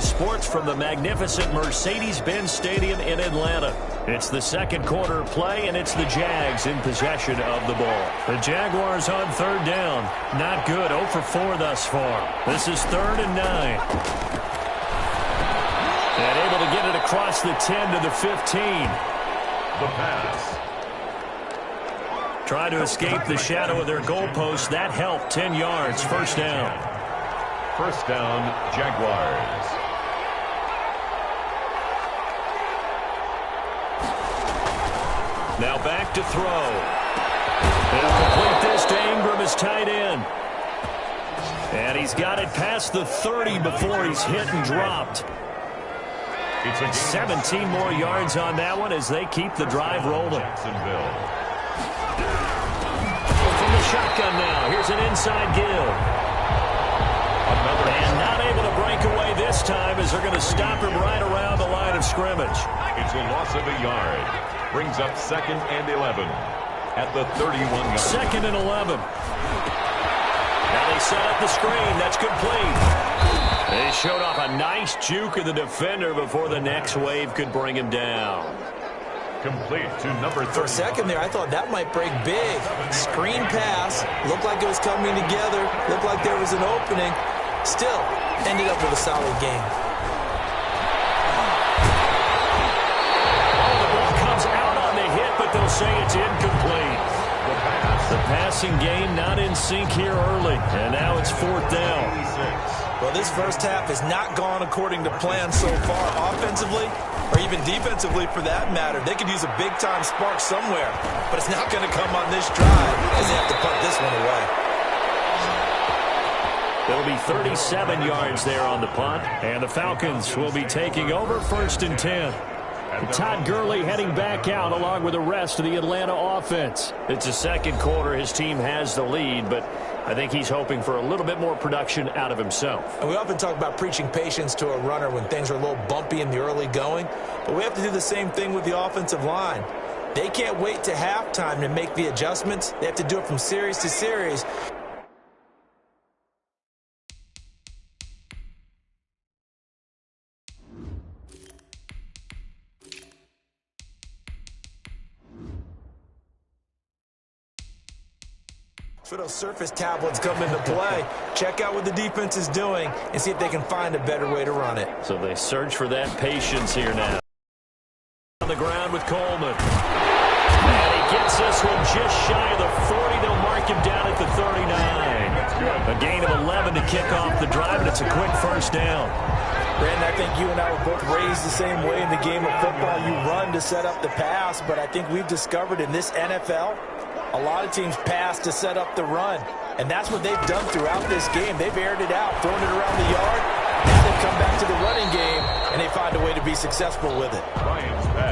Sunday Sports from the magnificent Mercedes-Benz Stadium in Atlanta. It's the second quarter play, and it's the Jags in possession of the ball. The Jaguars on third down. Not good. 0 for 4 thus far. This is 3rd and 9. And able to get it across the 10 to the 15. The pass. Try to escape the shadow of their goalpost. That helped. 10 yards. First down. First down, Jaguars. Now back to throw. They'll complete this to Ingram as tight end. And he's got it past the 30 before he's hit and dropped. It's a 17 more yards on that one as they keep the drive rolling. From the shotgun now. Here's an inside give. And not able to break away this time as they're going to stop him right around the line of scrimmage. It's a loss of a yard. Brings up 2nd and 11 at the 31-yard. 2nd and 11. Now they set up the screen. That's complete. They showed off a nice juke of the defender before the next wave could bring him down. Complete to number 30. For a second there, I thought that might break big. Screen pass. Looked like it was coming together. Looked like there was an opening. Still, ended up with a solid game. Oh, the ball comes out on the hit, but they'll say it's incomplete. The passing game not in sync here early, and now it's 4th down. Well, this first half has not gone according to plan so far offensively, or even defensively for that matter. They could use a big-time spark somewhere, but it's not going to come on this drive as they have to punt this one away. There'll be 37 yards there on the punt, and the Falcons will be taking over 1st and 10. Todd Gurley heading back out along with the rest of the Atlanta offense. It's the second quarter. His team has the lead, but I think he's hoping for a little bit more production out of himself. And we often talk about preaching patience to a runner when things are a little bumpy in the early going, but we have to do the same thing with the offensive line. They can't wait to halftime to make the adjustments. They have to do it from series to series. For those surface tablets come into play, check out what the defense is doing and see if they can find a better way to run it. So they search for that patience here now. On the ground with Coleman. And he gets this one just shy of the 40. They'll mark him down at the 39. A gain of 11 to kick off the drive, and it's a quick first down. Brandon, I think you and I were both raised the same way in the game of football. You run to set up the pass, but I think we've discovered in this NFL, a lot of teams pass to set up the run, and that's what they've done throughout this game. They've aired it out, thrown it around the yard. Now they've come back to the running game, and they find a way to be successful with it.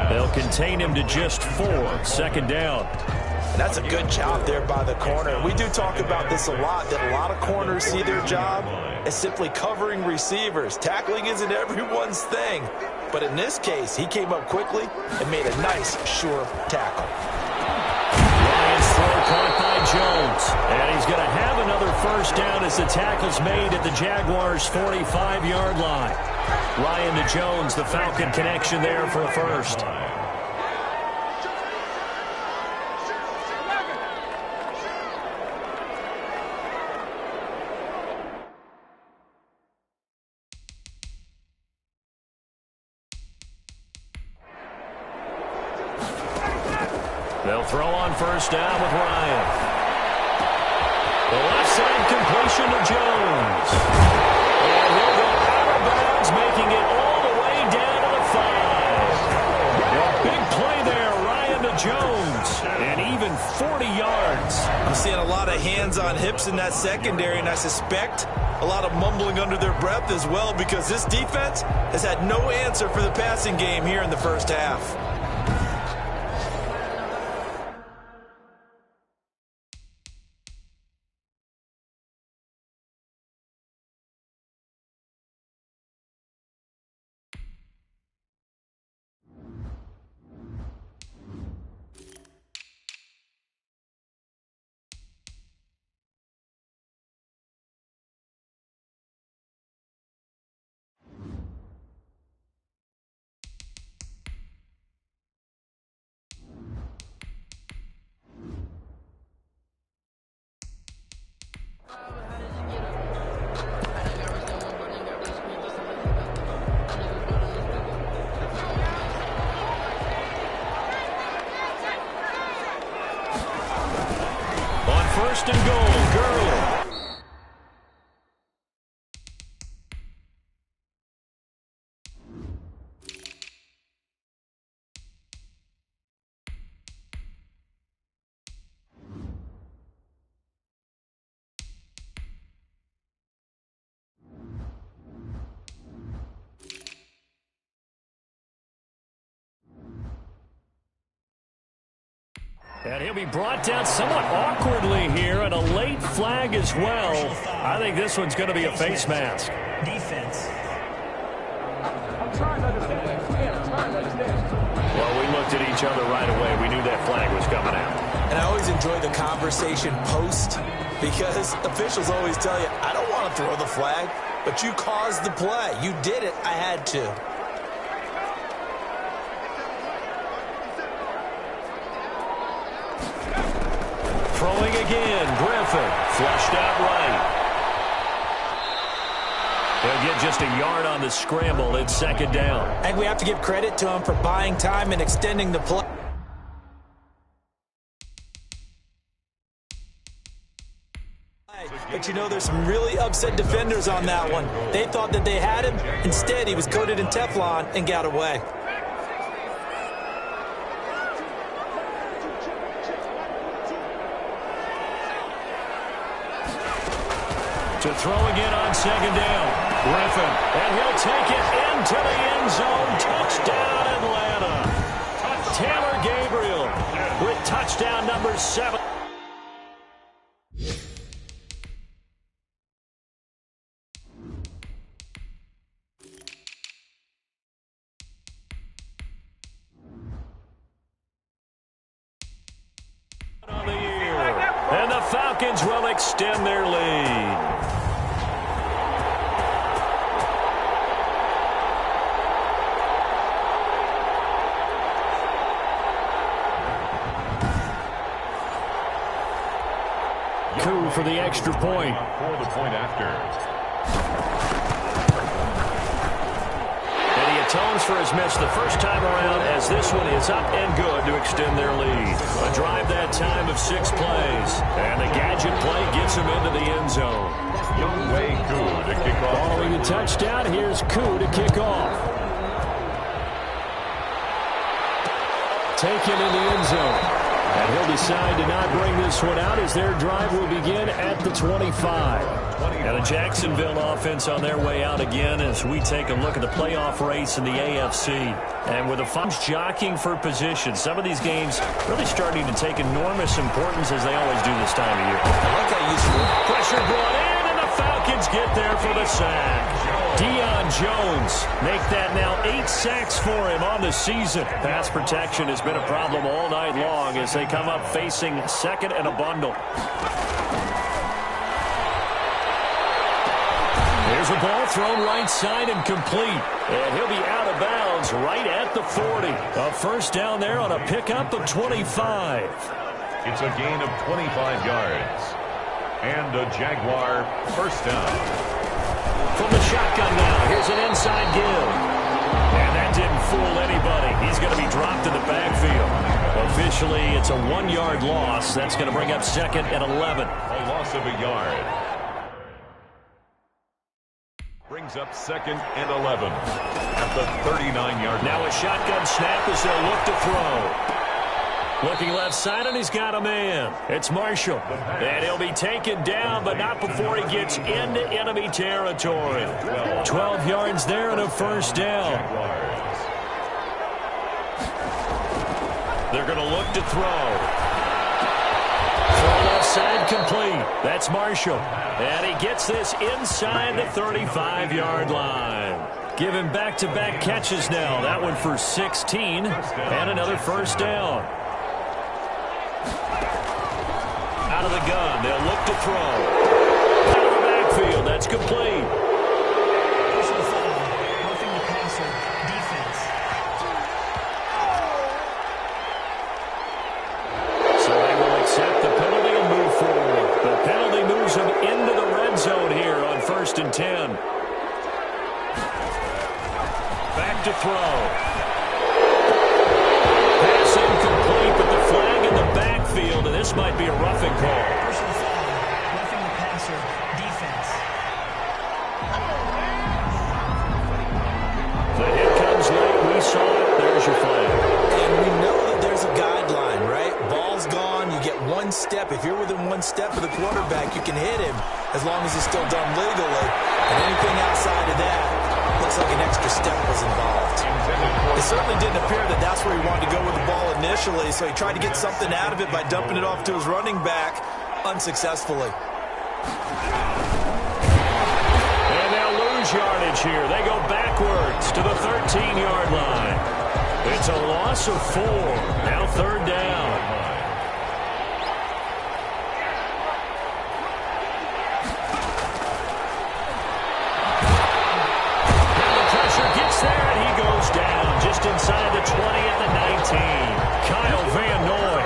They'll contain him to just 4. 2nd down. And that's a good job there by the corner. We do talk about this a lot, that a lot of corners see their job as simply covering receivers. Tackling isn't everyone's thing, but in this case, he came up quickly and made a nice, sure tackle. Caught by Jones. And he's going to have another first down as the tackle's made at the Jaguars' 45-yard line. Ryan to Jones, the Falcon connection there for a first. They'll throw on first down with Ryan. The left side completion to Jones. And he'll go out of bounds, making it all the way down to the 5. A big play there, Ryan to Jones. And even 40 yards. I'm seeing a lot of hands on hips in that secondary, and I suspect a lot of mumbling under their breath as well, because this defense has had no answer for the passing game here in the first half. first and goal. Gurley. And he'll be brought down somewhat awkwardly here, and a late flag as well. I think this one's going to be a face mask. Defense. I'm trying to understand. I'm trying to understand. Well, we looked at each other right away. We knew that flag was coming out. And I always enjoy the conversation post, because officials always tell you, I don't want to throw the flag, but you caused the play. You did it. I had to. Throwing again, Griffin, flushed out right. They'll get just a yard on the scramble. It's second down. I think we have to give credit to him for buying time and extending the play. But you know, there's some really upset defenders on that one. They thought that they had him. Instead, he was coated in Teflon and got away. To throw again on second down. Griffin, and he'll take it into the end zone. Touchdown, Atlanta. Taylor Gabriel with touchdown number 7. On the year. And the Falcons will extend their lead. Coup for the extra point. For the point after. And he atones for his miss the first time around, as this one is up and good to extend their lead. A drive that time of 6 plays. And the gadget play gets him into the end zone. Young Wei Koo to kick off. Following the touchdown, here's Koo to kick off. Taken in the end zone. And he'll decide to not bring this one out as their drive will begin at the 25. And a Jacksonville offense on their way out again as we take a look at the playoff race in the AFC. And with the Falcons jockeying for position, some of these games really starting to take enormous importance as they always do this time of year. I like how useful. Pressure brought in, and the Falcons get there for the sack. Deion Jones make that now 8 sacks for him on the season. Pass protection has been a problem all night long as they come up facing second and a bundle. There's a ball thrown right side and complete. And he'll be out of bounds right at the 40. A first down there on a pickup of 25. It's a gain of 25 yards. And a Jaguar first down. From the shotgun now, here's an inside give. And that didn't fool anybody. He's going to be dropped in the backfield. Officially, it's a 1-yard loss. That's going to bring up second and 11. A loss of a yard. Brings up second and 11 at the 39-yard line. Now a shotgun snap as they'll look to throw. Looking left side, and he's got a man. It's Marshall. And he'll be taken down, but not before he gets into enemy territory. 12 yards there and a first down. They're going to look to throw. Throw left side complete. That's Marshall. And he gets this inside the 35-yard line. Giving back-to-back catches now. That one for 16 and another first down. Out of the gun, they'll look to throw. Out of the backfield, that's complete. Personal foul, roughing the passer, defense. So they will accept the penalty and move forward. The penalty moves them into the red zone here on 1st and 10. Back to throw. Pass incomplete, but the flag in the backfield, and this might be a roughing call. one step. If you're within one step of the quarterback, you can hit him as long as it's still done legally. And anything outside of that looks like an extra step was involved. It certainly didn't appear that that's where he wanted to go with the ball initially, so he tried to get something out of it by dumping it off to his running back unsuccessfully. And they'll lose yardage here. They go backwards to the 13-yard line. It's a loss of 4. Now third down. Inside the 20 at the 19. Kyle Van Noy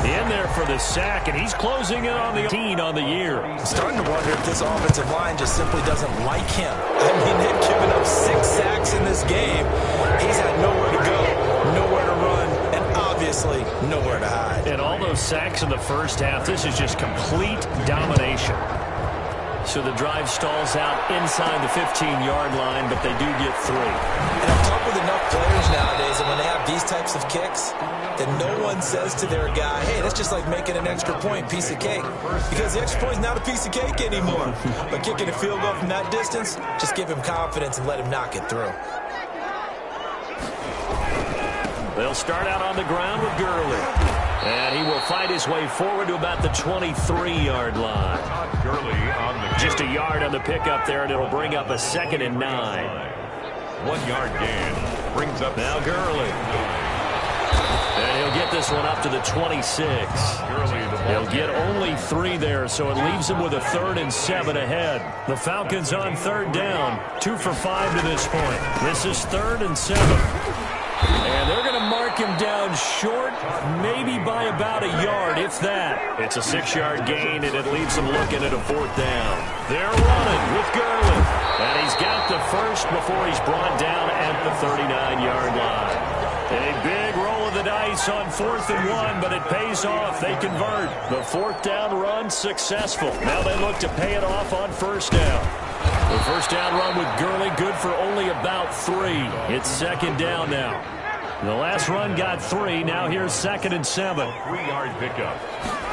in there for the sack, and he's closing in on the 18 on the year. I'm starting to wonder if this offensive line just simply doesn't like him. I mean, they've given up 6 sacks in this game. He's had nowhere to go, nowhere to run, and obviously nowhere to hide. And all those sacks in the first half, this is just complete domination. So the drive stalls out inside the 15-yard line, but they do get 3. And I've talked with enough players nowadays, and when they have these types of kicks, then no one says to their guy, hey, that's just like making an extra point, piece of cake. Because the extra point is not a piece of cake anymore. But kicking a field goal from that distance, just give him confidence and let him knock it through. They'll start out on the ground with Gurley. And he will fight his way forward to about the 23-yard line. Just a yard on the pickup there, and it'll bring up a 2nd and 9. 1-yard gain brings up now Gurley. And he'll get this one up to the 26. He'll get only 3 there, so it leaves him with a 3rd and 7 ahead. The Falcons on third down, 2 for 5 to this point. This is 3rd and 7. And they're going to mark him down short, maybe by about a yard, if that. It's a 6-yard gain, and it leaves them looking at a 4th down. They're running with Gurley. And he's got the first before he's brought down at the 39-yard line. A big roll of the dice on 4th and 1, but it pays off. They convert. The 4th down run successful. Now they look to pay it off on 1st down. The 1st down run with Gurley good for only about 3. It's 2nd down now. The last run got 3. Now here's 2nd and 7. 3-yard pickup.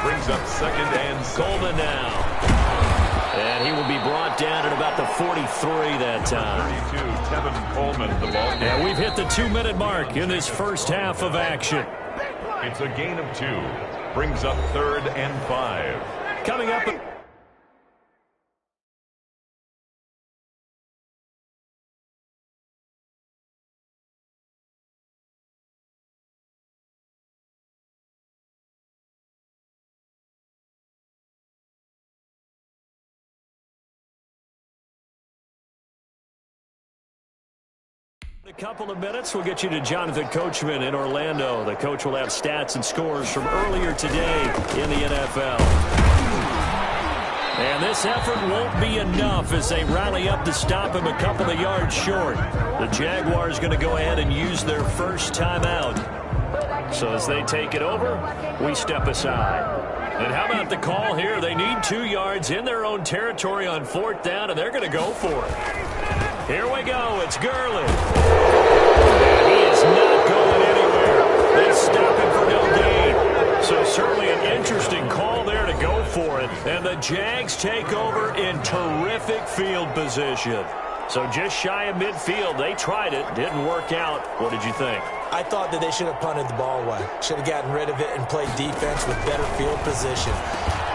Brings up 2nd and 7. Coleman now. And he will be brought down at about the 43 that time. 32, Tevin Coleman, the ball game. And we've hit the 2-minute mark in this first half of action. It's a gain of 2. Brings up 3rd and 5. Coming up. A couple of minutes, we'll get you to Jonathan Coachman in Orlando. The coach will have stats and scores from earlier today in the NFL. And this effort won't be enough as they rally up to stop him a couple of yards short. The Jaguars going to go ahead and use their first timeout. So as they take it over, we step aside. And how about the call here? They need 2 yards in their own territory on 4th down, and they're going to go for it. Here we go. It's Gurley. And he is not going anywhere. They stop him for no gain. So certainly an interesting call there to go for it. And the Jags take over in terrific field position. So just shy of midfield. They tried it. Didn't work out. What did you think? I thought that they should have punted the ball away. Should have gotten rid of it and played defense with better field position.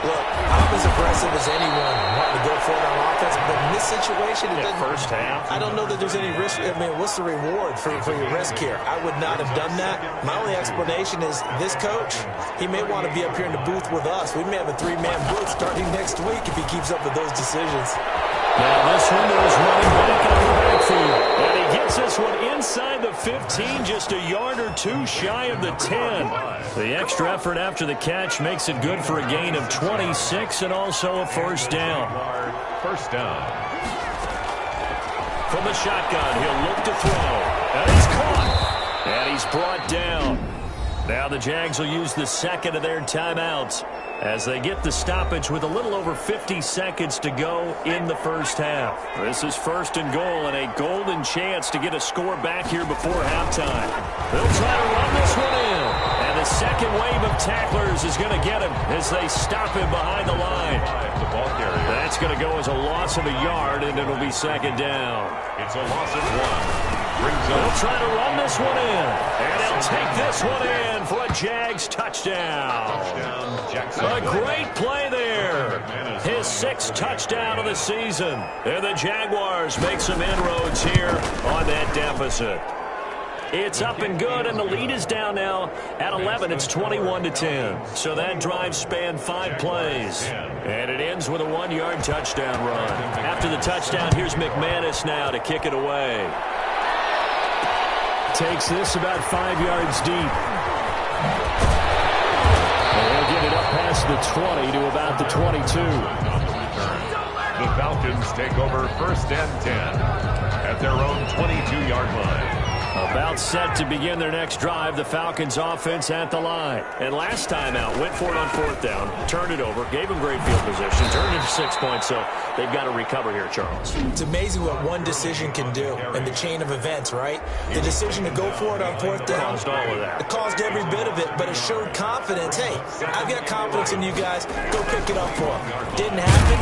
Look, I'm as aggressive as anyone wanting to go for it on offense, but in this situation, it doesn't. First half. I don't know that there's any risk. I mean, what's the reward for your risk here? I would not have done that. My only explanation is this coach, he may want to be up here in the booth with us. We may have a 3-man booth starting next week if he keeps up with those decisions. Now this one is running back out of the backfield. And he gets this one inside the 15, just a yard or 2 shy of the 10. The extra effort after the catch makes it good for a gain of 26 and also a 1st down. 1st down. From the shotgun, he'll look to throw. And he's caught. And he's brought down. Now the Jags will use the 2nd of their timeouts as they get the stoppage with a little over 50 seconds to go in the first half. This is 1st and goal and a golden chance to get a score back here before halftime. They'll try to run this one in. And the second wave of tacklers is going to get him as they stop him behind the line. The ball carrier. That's going to go as a loss of a yard, and it'll be second down. It's a loss of 1. Brings They'll up. try to run this one in, and they'll take this one in for a Jags touchdown. Touchdown, Jackson. A great play there. His 6th touchdown of the season. And the Jaguars make some inroads here on that deficit. It's up and good, and the lead is down now at 11. It's 21-10. So that drive spanned 5 plays. And it ends with a 1-yard touchdown run. After the touchdown, here's McManus now to kick it away. Takes this about 5 yards deep. And he'll get it up past the 20 to about the 22. The Falcons take over 1st and 10 at their own 22-yard line. About set to begin their next drive, the Falcons offense at the line. And last time out, went for it on 4th down, turned it over, gave them great field position, turned it into 6 points, so they've got to recover here, Charles. It's amazing what one decision can do in the chain of events, right? The decision to go for it on 4th down. Caused all of that. It caused every bit of it, but it showed confidence. Hey, I've got confidence in you guys. Go pick it up for them. Didn't happen.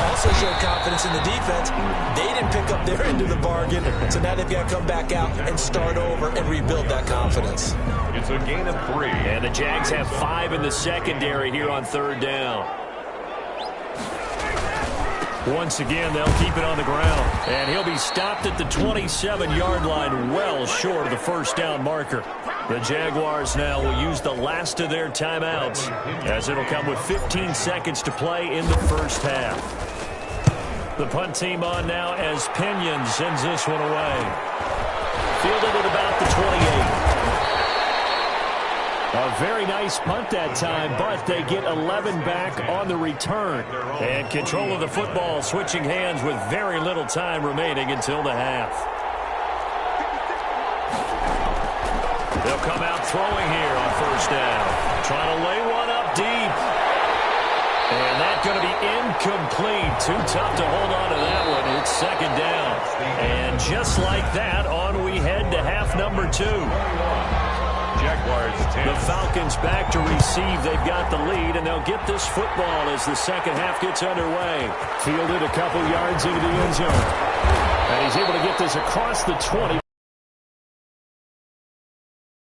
Also showed confidence in the defense. They didn't pick up their end of the bargain, so now they've got to come back out and start over and rebuild that confidence. It's a gain of 3. And the Jags have 5 in the secondary here on 3rd down. Once again, they'll keep it on the ground. And he'll be stopped at the 27-yard line, well short of the 1st down marker. The Jaguars now will use the last of their timeouts, as it'll come with 15 seconds to play in the 1st half. The punt team on now as Pinion sends this one away. Fielded at about the 28. A very nice punt that time, but they get 11 back on the return. And control of the football switching hands with very little time remaining until the half. They'll come out throwing here on 1st down. Trying to lay one up deep. And that's going to be incomplete. Too tough to hold on to that one. It's 2nd down. And just like that, on we head to half number 2. Jaguars 10. The Falcons back to receive. They've got the lead, and they'll get this football as the 2nd half gets underway. Fielded a couple yards into the end zone. And he's able to get this across the 20.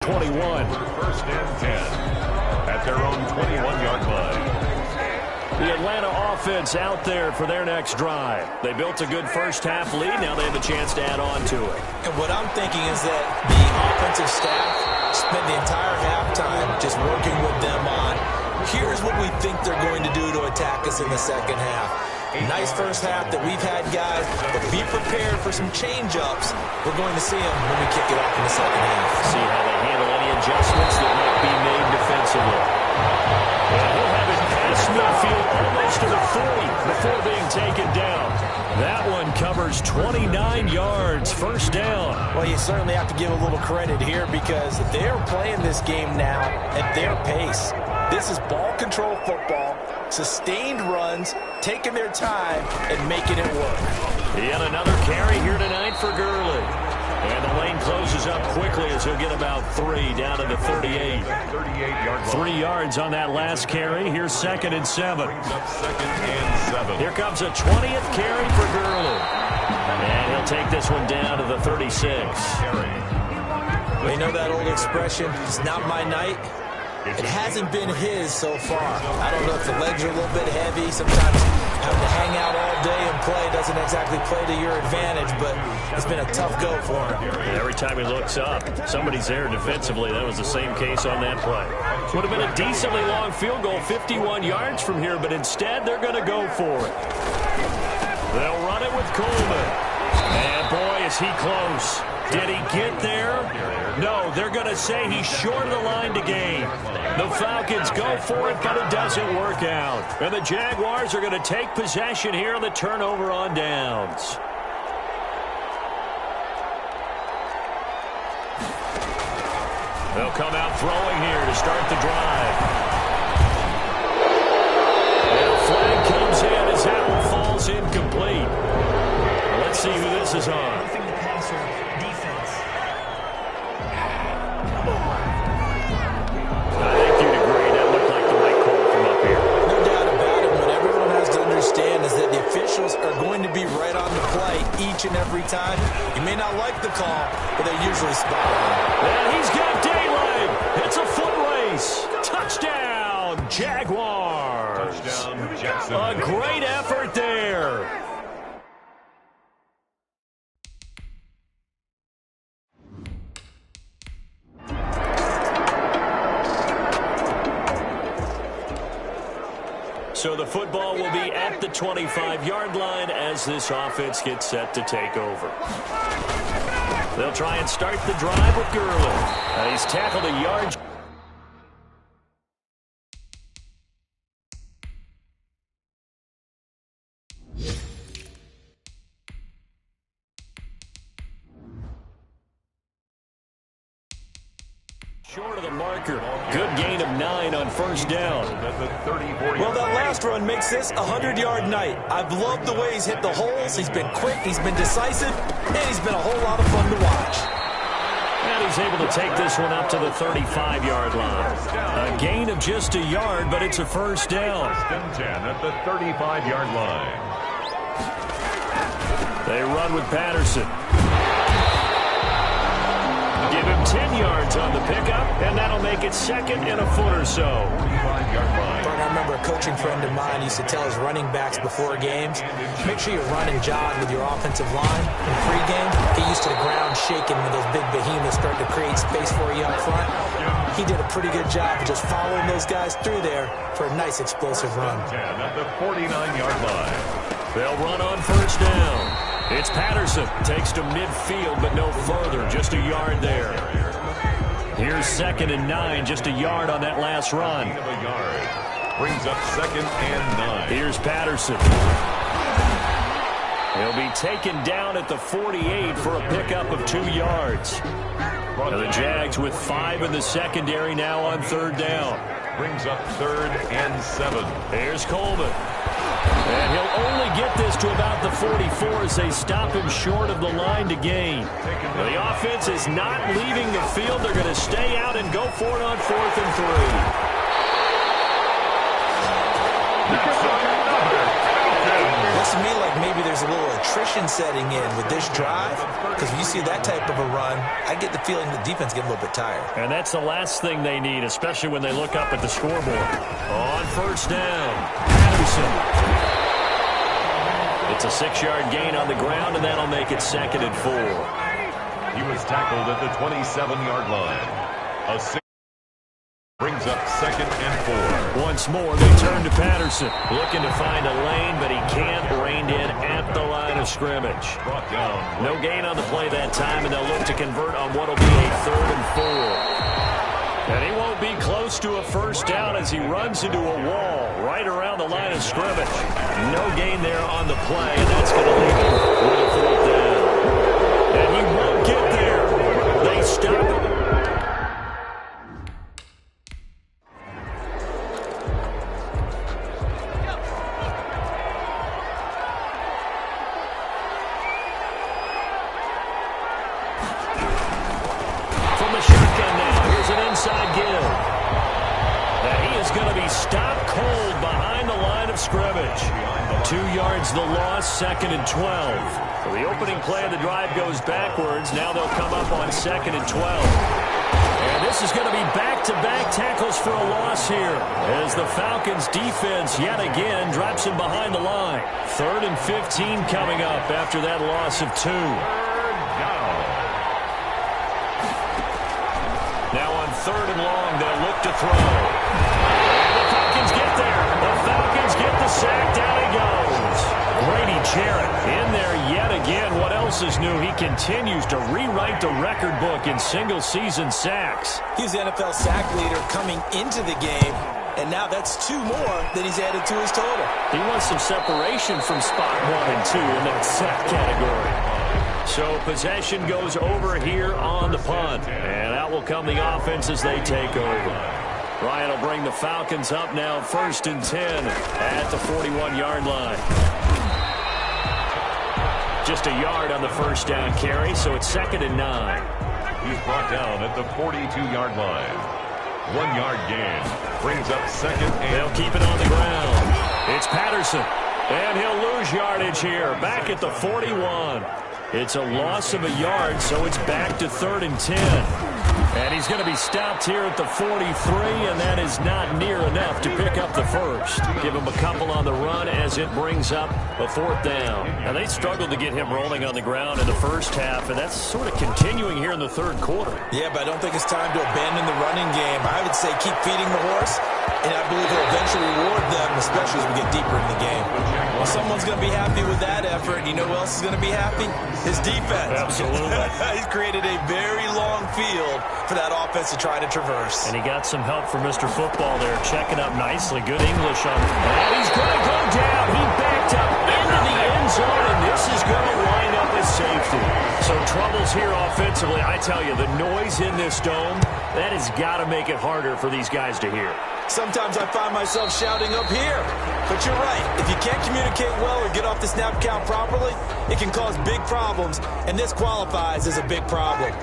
21. 1st and 10 at their own 21-yard line. The Atlanta offense out there for their next drive. They built a good 1st half lead. Now they have a chance to add on to it. And what I'm thinking is that the offensive staff spent the entire halftime just working with them on, here's what we think they're going to do to attack us in the 2nd half. Nice 1st half that we've had, guys, but be prepared for some change-ups. We're going to see them when we kick it off in the 2nd half. See how they handle any adjustments that might be made defensively. And he'll have it past midfield almost to the 40 before being taken down. That one covers 29 yards, 1st down. Well, you certainly have to give a little credit here because they're playing this game now at their pace. This is ball control football, sustained runs, taking their time, and making it work. Yet another carry here tonight for Gurley. And the lane closes up quickly as he'll get about 3 down to the 38. 38-yard 3 yards on that last carry. Here's 2nd and 7. Brings up 2nd and 7. Here comes a 20th carry for Gurley. And he'll take this one down to the 36. You know that old expression, it's not my night. It hasn't been his so far. I don't know if the legs are a little bit heavy. Sometimes having to hang out all day and play doesn't exactly play to your advantage, but it's been a tough go for him. And every time he looks up, somebody's there defensively. That was the same case on that play. Would have been a decently long field goal, 51 yards from here, but instead they're going to go for it. They'll run it with Coleman. And boy, is he close. Did he get there? No, they're going to say he's short of the line to gain. The Falcons go for it, but it doesn't work out. And the Jaguars are going to take possession here on the turnover on downs. They'll come out throwing here to start the drive. And a flag comes in as that one falls incomplete. Let's see who this is on. Roughing the passer, defense. every time. You may not like the call, but they're usually spot on. And he's got daylight. It's a foot race. Touchdown, Jaguars. Touchdown, Jackson. A great effort there. So the football will be at the 25-yard line as this offense gets set to take over. They'll try and start the drive with Gurley. He's tackled a yard. Short of the marker. Good gain of 9 on first down. Well, that last run makes this a 100-yard night. I've loved the way he's hit the holes. He's been quick, he's been decisive, and he's been a whole lot of fun to watch. And he's able to take this one up to the 35-yard line. A gain of just a yard, but it's a first down. First and 10 at the 35-yard line. They run with Patterson. Give him 10 yards on the pickup, and that'll make it second and a foot or so. 45-yard line. I remember a coaching friend of mine used to tell his running backs before games, make sure you run and jog with your offensive line. In pregame, get used to the ground shaking when those big behemoths start to create space for you up front. He did a pretty good job of just following those guys through there for a nice explosive run. 10 at the 49-yard line. They'll run on first down. It's Patterson. Takes to midfield, but no further. Just a yard there. Here's second and 9. Just a yard on that last run. Gain of a yard. Brings up second and 9. Here's Patterson. He'll be taken down at the 48 for a pickup of 2 yards. Now the Jags with 5 in the secondary now on third down. Brings up third and 7. There's Coleman. And he'll only get this to about the 44 as they stop him short of the line to gain. Now the offense is not leaving the field. They're going to stay out and go for it on 4th and 3. Looks to me like maybe there's a little attrition setting in with this drive, because when you see that type of a run, I get the feeling the defense get a little bit tired. And that's the last thing they need, especially when they look up at the scoreboard. On first down, Patterson. It's a 6-yard gain on the ground, and that'll make it second and 4. He was tackled at the 27-yard line. A 6 brings up second and 4. Once more, they turn to Patterson. Looking to find a lane, but he can't. Reined in at the line of scrimmage. Brought down. No gain on the play that time, and they'll look to convert on what will be a 3rd and 4. And he won't be close to a first down as he runs into a wall right around the line of scrimmage. No gain there on the play, and that's going to leave him with a 4th down. And he won't get there. They stop it. From the shotgun now, here's an inside give. Now he is going to be stopped cold behind the line of scrimmage. 2 yards the loss, second and 12. So the opening play of the drive goes backwards. Now they'll come up on second and 12. And this is going to be back-to-back tackles for a loss here as the Falcons defense yet again drops him behind the line. 3rd and 15 coming up after that loss of 2. Now on 3rd and long, they'll look to throw. And the Falcons get there. The Falcons get the sack. Down he goes. Grady Jarrett in there yet again. What else is new? He continues to rewrite the record book in single-season sacks. He's the NFL sack leader coming into the game, and now that's 2 more that he's added to his total. He wants some separation from spot 1 and 2 in that sack category. So possession goes over here on the punt. And out will come the offense as they take over. Ryan will bring the Falcons up now 1st and 10 at the 41-yard line. Just a yard on the first down carry, so it's 2nd and 9. He's brought down at the 42-yard line. 1-yard gain. Brings up second and... They'll keep it on the ground. It's Patterson. And he'll lose yardage here. Back at the 41. It's a loss of a yard, so it's back to 3rd and 10. And he's going to be stopped here at the 43, and that is not near enough to pick up the first. Give him a couple on the run as it brings up a 4th down. Now, they struggled to get him rolling on the ground in the first half, and that's sort of continuing here in the 3rd quarter. Yeah, but I don't think it's time to abandon the running game. I would say keep feeding the horse, and I believe he'll eventually reward them, especially as we get deeper in the game. Well, someone's going to be happy with that effort. You know who else is going to be happy? His defense. Absolutely. He's created a very long field for that offense to try to traverse. And he got some help from Mr. Football there, checking up nicely. Good English on him. And he's going to go down. He backed up into the end zone, and this is going to line up as safety. So troubles here offensively. I tell you, the noise in this dome, that has got to make it harder for these guys to hear. Sometimes I find myself shouting up here. But you're right. If you can't communicate well or get off the snap count properly, it can cause big problems, and this qualifies as a big problem.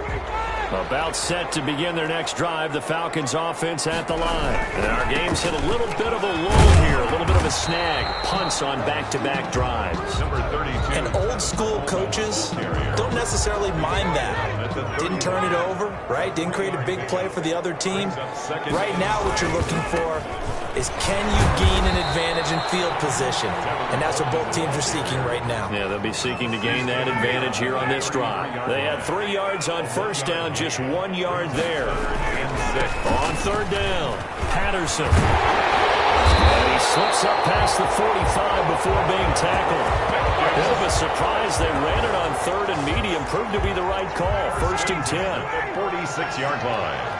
About set to begin their next drive, the Falcons offense at the line. And our game's hit a little bit of a lull here, a little bit of a snag. Punts on back-to-back drives. Number 32. And old-school coaches don't necessarily mind that. Didn't turn it over, right? Didn't create a big play for the other team. Right now what you're looking for is can you gain an advantage in field position? And that's what both teams are seeking right now. Yeah, they'll be seeking to gain that advantage here on this drive. They had 3 yards on first down, just 1 yard there. On 3rd down, Patterson. And he slips up past the 45 before being tackled. A bit of a surprise. They ran it on 3rd and medium. Proved to be the right call. 1st and 10. 46-yard line.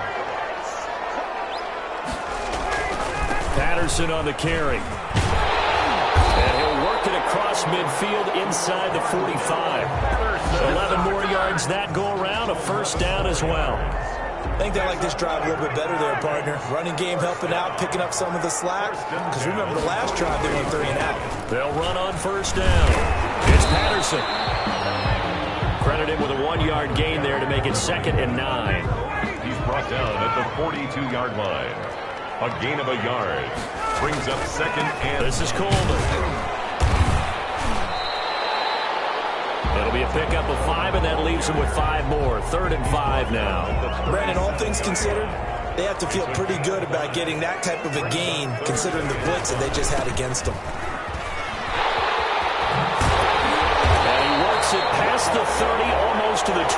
Patterson on the carry. And he'll work it across midfield inside the 45. 11 more yards that go around. A 1st down as well. I think they like this drive a little bit better there, partner. Running game helping out, picking up some of the slack. Because remember the last drive, they went 3 and out. They'll run on 1st down. It's Patterson. Credit him with a 1-yard gain there to make it 2nd and 9. He's brought down at the 42-yard line. A gain of a yard. Brings up 2nd and... This is Coleman. It'll be a pickup of 5, and that leaves him with 5 more. 3rd and 5 now. Brandon, all things considered, they have to feel pretty good about getting that type of a gain, considering the blitz that they just had against them. And he works it past the 30, almost to the 25.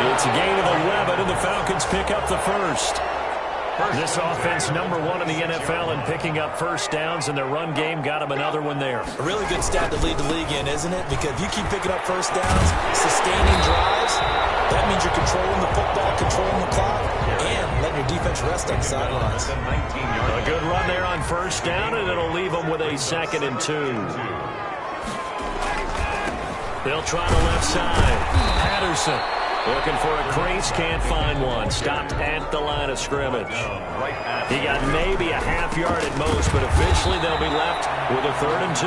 It's a gain of 11, and the Falcons pick up the first. This offense number 1 in the NFL in picking up 1st downs, and their run game got them another one there. A really good stat to lead the league in, isn't it? Because if you keep picking up 1st downs, sustaining drives, that means you're controlling the football, controlling the clock, and letting your defense rest on the sidelines. A good run there on 1st down, and it'll leave them with a 2nd and 2. They'll try the left side. Patterson. Looking for a crease, can't find one. Stopped at the line of scrimmage. He got maybe a half yard at most, but officially they'll be left with a 3rd and 2.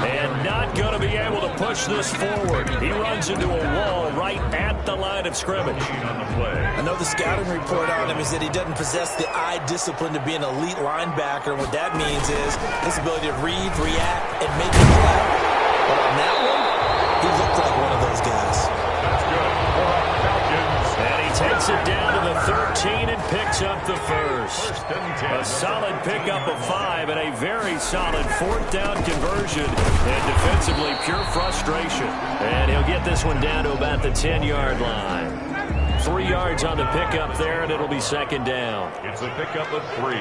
And not going to be able to push this forward. He runs into a wall right at the line of scrimmage. I know the scouting report on him is that he doesn't possess the eye discipline to be an elite linebacker. What that means is his ability to read, react, and make a play. But on that one, he looked like one of those guys. And he takes it down to the 13 and picks up the first. A solid pickup of 5 and a very solid 4th down conversion. And defensively, pure frustration. And he'll get this one down to about the 10-yard line. 3 yards on the pickup there, and it'll be 2nd down. It's a pickup of 3.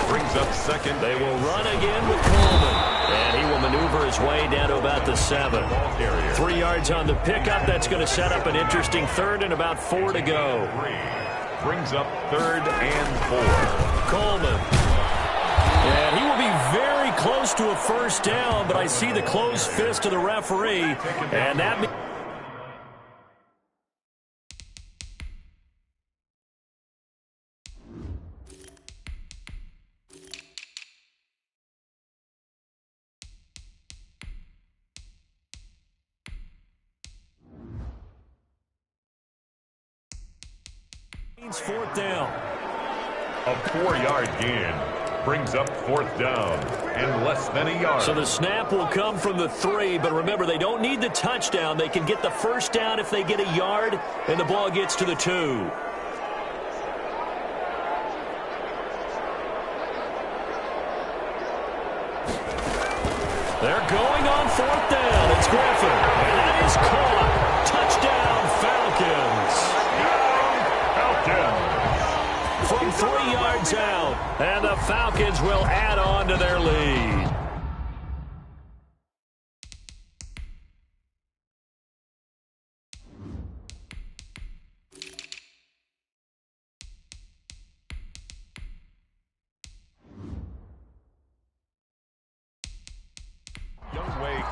Brings up 2nd. They will run again with Coleman. And he will maneuver his way down to about the 7. 3 yards on the pickup. That's going to set up an interesting 3rd and about 4 to go. Brings up 3rd and 4. Coleman. And he will be very close to a 1st down, but I see the closed fist of the referee. And that means... It's 4th down. A 4-yard gain brings up 4th down and less than a yard. So the snap will come from the 3, but remember, they don't need the touchdown. They can get the first down if they get a yard, and the ball gets to the 2. They're going on 4th down. It's Griffin, and that is caught. Touchdown, Falcons. From 3 yards out, and the Falcons will add on to their lead.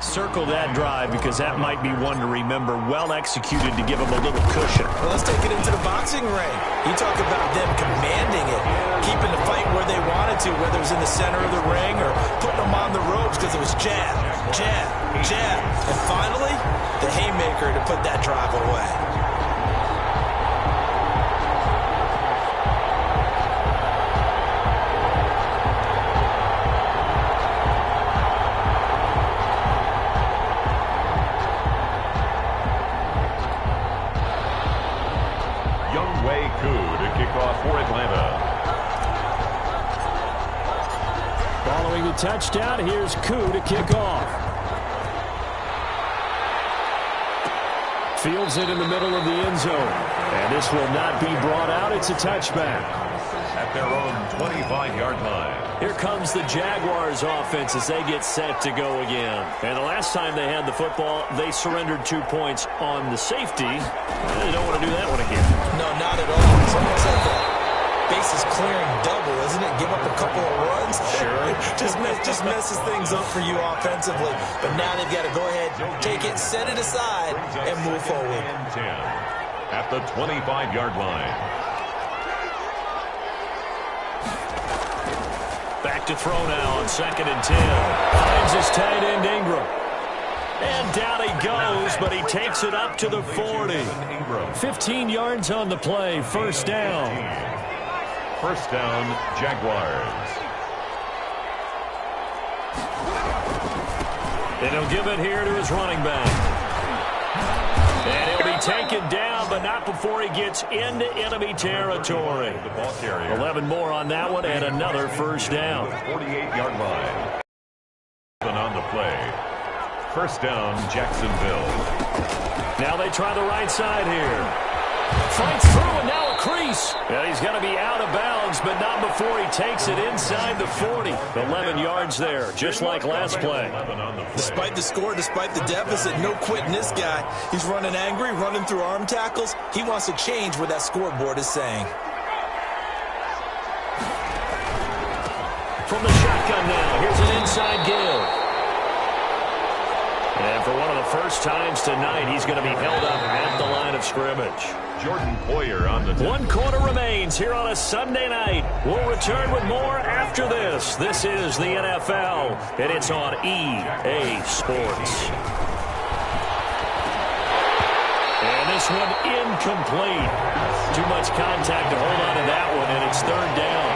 Circle that drive because that might be one to remember. Well executed to give them a little cushion. Well, let's take it into the boxing ring. You talk about them commanding it, keeping the fight where they wanted to, whether it was in the center of the ring or putting them on the ropes because it was jab, jab, jab. And finally, the haymaker to put that drive away. Following the touchdown, here's Koo to kick off. Fields it in the middle of the end zone. And this will not be brought out. It's a touchback. At their own 25-yard line. Here comes the Jaguars offense as they get set to go again. And the last time they had the football, they surrendered 2 points on the safety. They don't want to do that one again. No, not at all. It's almost like a bases clearing double, isn't it? Give up a couple of runs. Sure. just messes things up for you offensively. But now they've got to go ahead, take it, set it aside, and move forward. 10 at the 25-yard line. Back to throw now on 2nd and 10. Finds his tight end Ingram. And down he goes, but he takes it up to the 40. 15 yards on the play, first down. First down, Jaguars. And he'll give it here to his running back. And he'll be taken down, but not before he gets into enemy territory. 11 more on that one, and another first down. 48-yard line. On the play. First down, Jacksonville. Now they try the right side here. Fights through, and now a crease. And he's going to be out of bounds, but not before he takes it inside the 40. 11 yards there, just like last play. Despite the score, despite the deficit, no quitting this guy. He's running angry, running through arm tackles. He wants to change what that scoreboard is saying. From the shotgun now, here's an inside give. And for one of the first times tonight, he's going to be held up at the line of scrimmage. Jordan Poyer on the 1 quarter remains here on a Sunday night. We'll return with more after this. This is the NFL, and it's on EA Sports. And this one incomplete. Too much contact to hold on to that one, and it's 3rd down.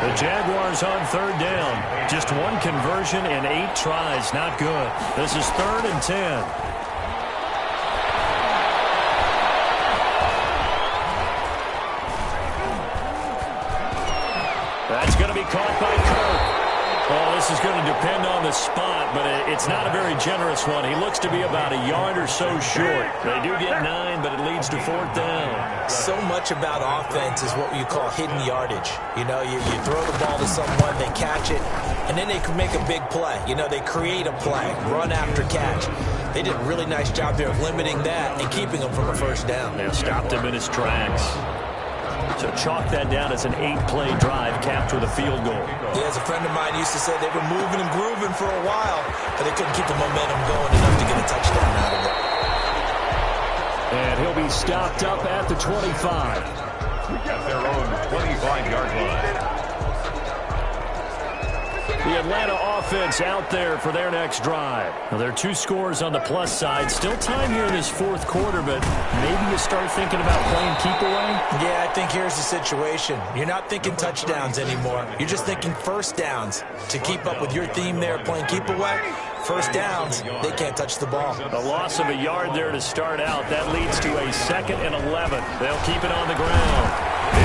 The Jaguars on 3rd down. Just 1 conversion and 8 tries. Not good. This is 3rd and 10. That's going to be caught by Kirk. Oh, this is going to depend on the spot, but it's not a very generous one. He looks to be about a yard or so short. They do get 9, but it leads to 4th down. So much about offense is what you call hidden yardage. You know, you throw the ball to someone, they catch it, and then they can make a big play. You know, they create a play, run after catch. They did a really nice job there of limiting that and keeping him from a first down. They stopped him in his tracks. So chalk that down as an 8-play drive capped with a field goal. Yeah, as a friend of mine used to say, they were moving and grooving for a while, but they couldn't keep the momentum going enough to get a touchdown out of it. And he'll be stopped up at the 25. At their own 25-yard line. The Atlanta offense out there for their next drive. Now, there are 2 scores on the plus side. Still time here in this fourth quarter, but maybe you start thinking about playing keep away? Yeah, I think here's the situation. You're not thinking touchdowns anymore. You're just thinking first downs. To keep up with your theme there, playing keep away, first downs, they can't touch the ball. A loss of a yard there to start out. That leads to a 2nd and 11. They'll keep it on the ground.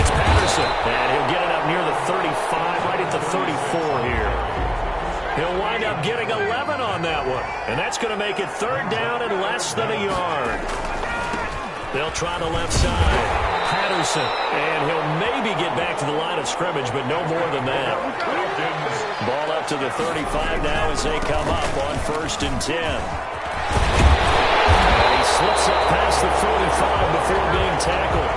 It's Patterson, and he'll get it up near the 35, right at the 34 here. He'll wind up getting 11 on that one, and that's going to make it 3rd down and less than a yard. They'll try the left side. Patterson, and he'll maybe get back to the line of scrimmage, but no more than that. Ball up to the 35 now as they come up on 1st and 10. And he slips up past the 45 before being tackled.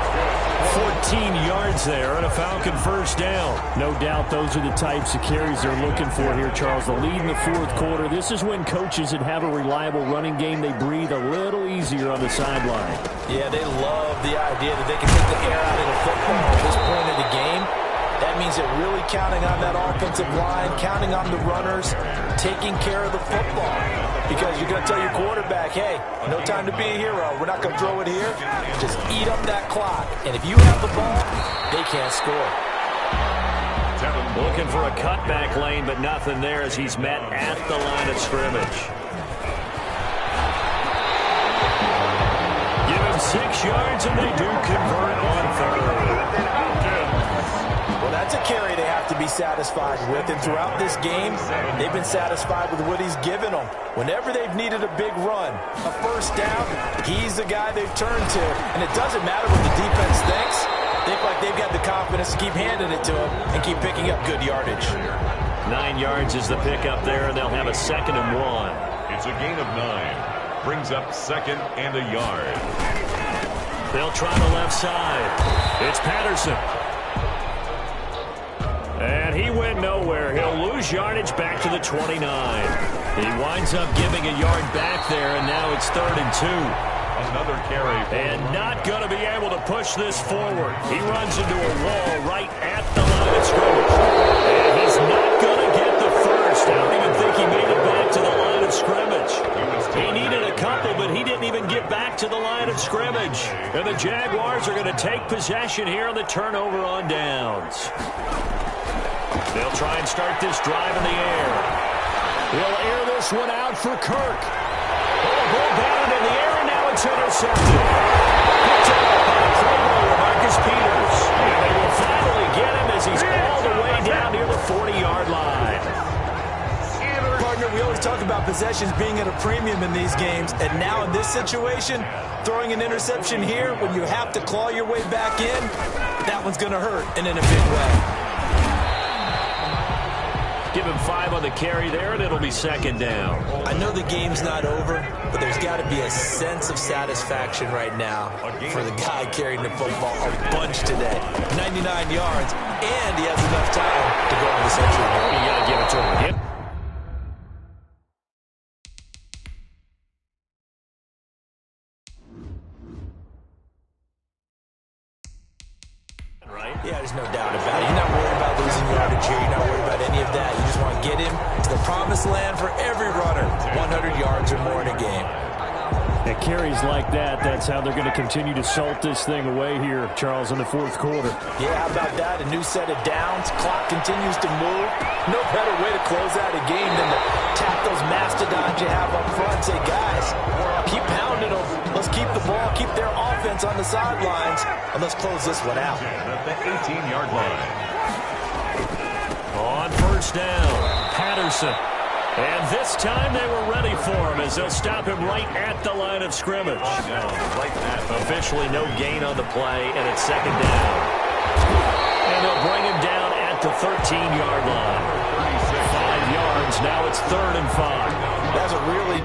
14 yards there and a Falcon first down. No doubt those are the types of carries they're looking for here, Charles. The lead in the fourth quarter. This is when coaches that have a reliable running game, they breathe a little easier on the sideline. Yeah, they love the idea that they can take the air out of the football at this point of the game. That means they're really counting on that offensive line, counting on the runners, taking care of the football. Because you're going to tell your quarterback, hey, no time to be a hero. We're not going to throw it here. Just eat up that clock. And if you have the ball, they can't score. Looking for a cutback lane, but nothing there as he's met at the line of scrimmage. Give him 6 yards, and they do convert on 3rd. Well, that's a carry they have to be satisfied with. And throughout this game, they've been satisfied with what he's given them. Whenever they've needed a big run, a first down, he's the guy they've turned to. And it doesn't matter what the defense thinks. They feel like they've got the confidence to keep handing it to him and keep picking up good yardage. 9 yards is the pickup there, and they'll have a 2nd and 1. It's a gain of 9. Brings up 2nd and a yard. They'll try the left side. It's Patterson. And he went nowhere. He'll lose yardage back to the 29. He winds up giving a yard back there, and now it's 3rd and 2. Another carry. And not going to be able to push this forward. He runs into a wall right at the line of scrimmage. And he's not going to get the first. I don't even think he made it back to the line of scrimmage. He needed a couple, but he didn't even get back to the line of scrimmage. And the Jaguars are going to take possession here on the turnover on downs. They'll try and start this drive in the air. He'll air this one out for Kirk. Ball bound in the air, and now it's intercepted. Picked up by the playmaker, Marcus Peters. And they will finally get him as he's all the way down near the 40-yard line. Partner, we always talk about possessions being at a premium in these games. And now in this situation, throwing an interception here when you have to claw your way back in, that one's going to hurt, and in a big way. Give him 5 on the carry there, and it'll be 2nd down. I know the game's not over, but there's got to be a sense of satisfaction right now for the guy carrying the football a bunch today. 99 yards, and he has enough time to go on the century. You got to give it to him. Yep. Yeah, there's no doubt about it. You're not worried about losing yardage here. You're not worried about any of that. You just want to get him to the promised land for every runner. 100 yards or more in a game. At carries like that, that's how they're going to continue to salt this thing away here, Charles, in the fourth quarter. Yeah, how about that? A new set of downs. Clock continues to move. No better way to close out a game than to tap those mastodons you have up front and say, guys, keep pounding them. Let's keep the ball, keep their offense on the sidelines, and let's close this one out. At the 18-yard line. On first down, Patterson. And this time they were ready for him as they'll stop him right at the line of scrimmage. Officially no gain on the play, and it's 2nd down. And they'll bring him down at the 13-yard line. 5 yards, now it's 3rd and 5. That's a really...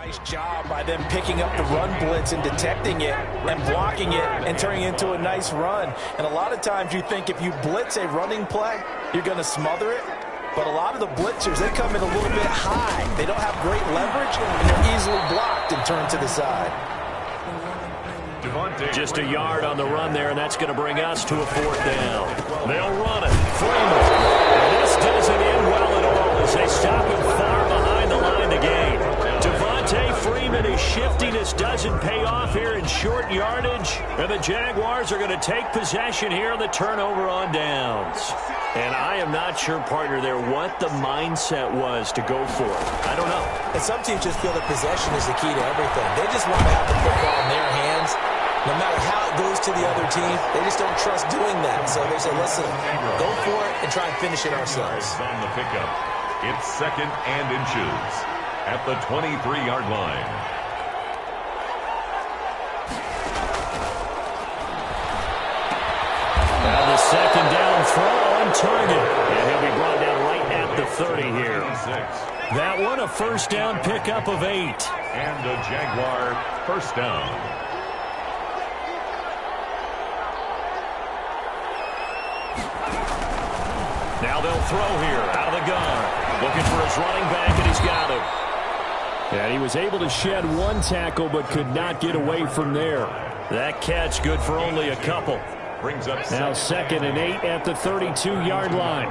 Nice job by them picking up the run blitz and detecting it and blocking it and turning it into a nice run. And a lot of times you think if you blitz a running play, you're going to smother it. But a lot of the blitzers, they come in a little bit high. They don't have great leverage, and they're easily blocked and turned to the side. Just a yard on the run there, and that's going to bring us to a fourth down. They'll run it. Freeman. And this doesn't end well at all as they stop him far behind the line to gain. Devontae Freeman is shifting. This doesn't pay off here in short yardage. And the Jaguars are going to take possession here on the turnover on downs. And I am not sure, partner, there what the mindset was to go for it. I don't know. And some teams just feel that possession is the key to everything. They just want to have the football in their hands. No matter how it goes to the other team, they just don't trust doing that. So they say, listen, go for it and try and finish it ourselves. On the pickup, it's 2nd and inches at the 23-yard line. Now the second down throw on target. And he'll be brought down right at the 30 here. That one a first down pickup of 8. And a Jaguar first down. Now they'll throw here out of the gun. Looking for his running back, and he's got him. And he was able to shed one tackle but could not get away from there. That catch good for only a couple. Brings up Now 2nd and 8 at the 32-yard line.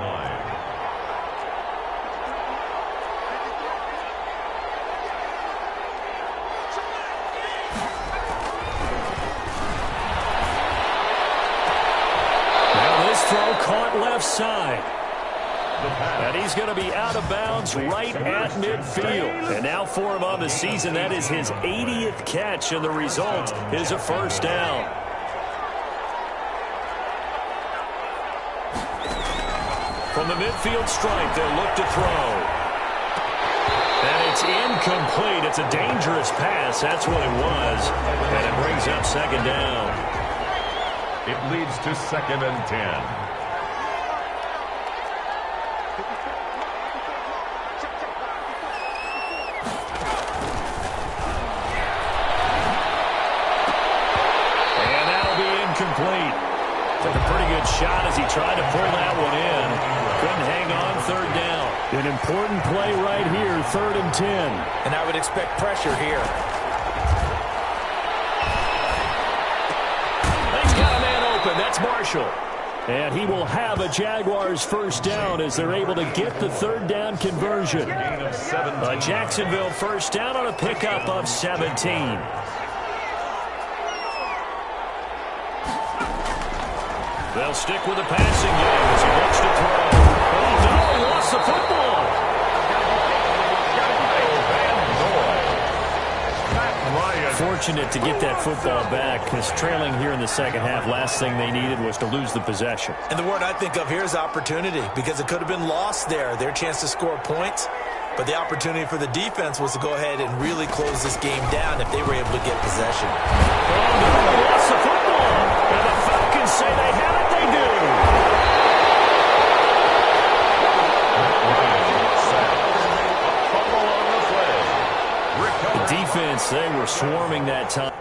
Now this throw caught left side. And he's going to be out of bounds right at midfield. And now for him on the season, that is his 80th catch, and the result is a first down. From the midfield stripe, they'll look to throw. And it's incomplete. It's a dangerous pass. That's what it was. And it brings up second down. It leads to 2nd and 10. Complete. Took a pretty good shot as he tried to pull that one in. Couldn't hang on, third down. An important play right here, 3rd and 10. And I would expect pressure here. He's got a man open. That's Marshall. And he will have a Jaguars first down as they're able to get the 3rd down conversion. A Jacksonville first down on a pickup of 17. They'll stick with the passing game as he looks to throw. Oh, no, he lost the football. Fortunate to get that football back because trailing here in the second half, last thing they needed was to lose the possession. And the word I think of here is opportunity, because it could have been lost there, their chance to score points. But the opportunity for the defense was to go ahead and really close this game down if they were able to get possession. Oh, no, he lost the football. And the Falcons say they have it. They do. The defense, they were swarming that time.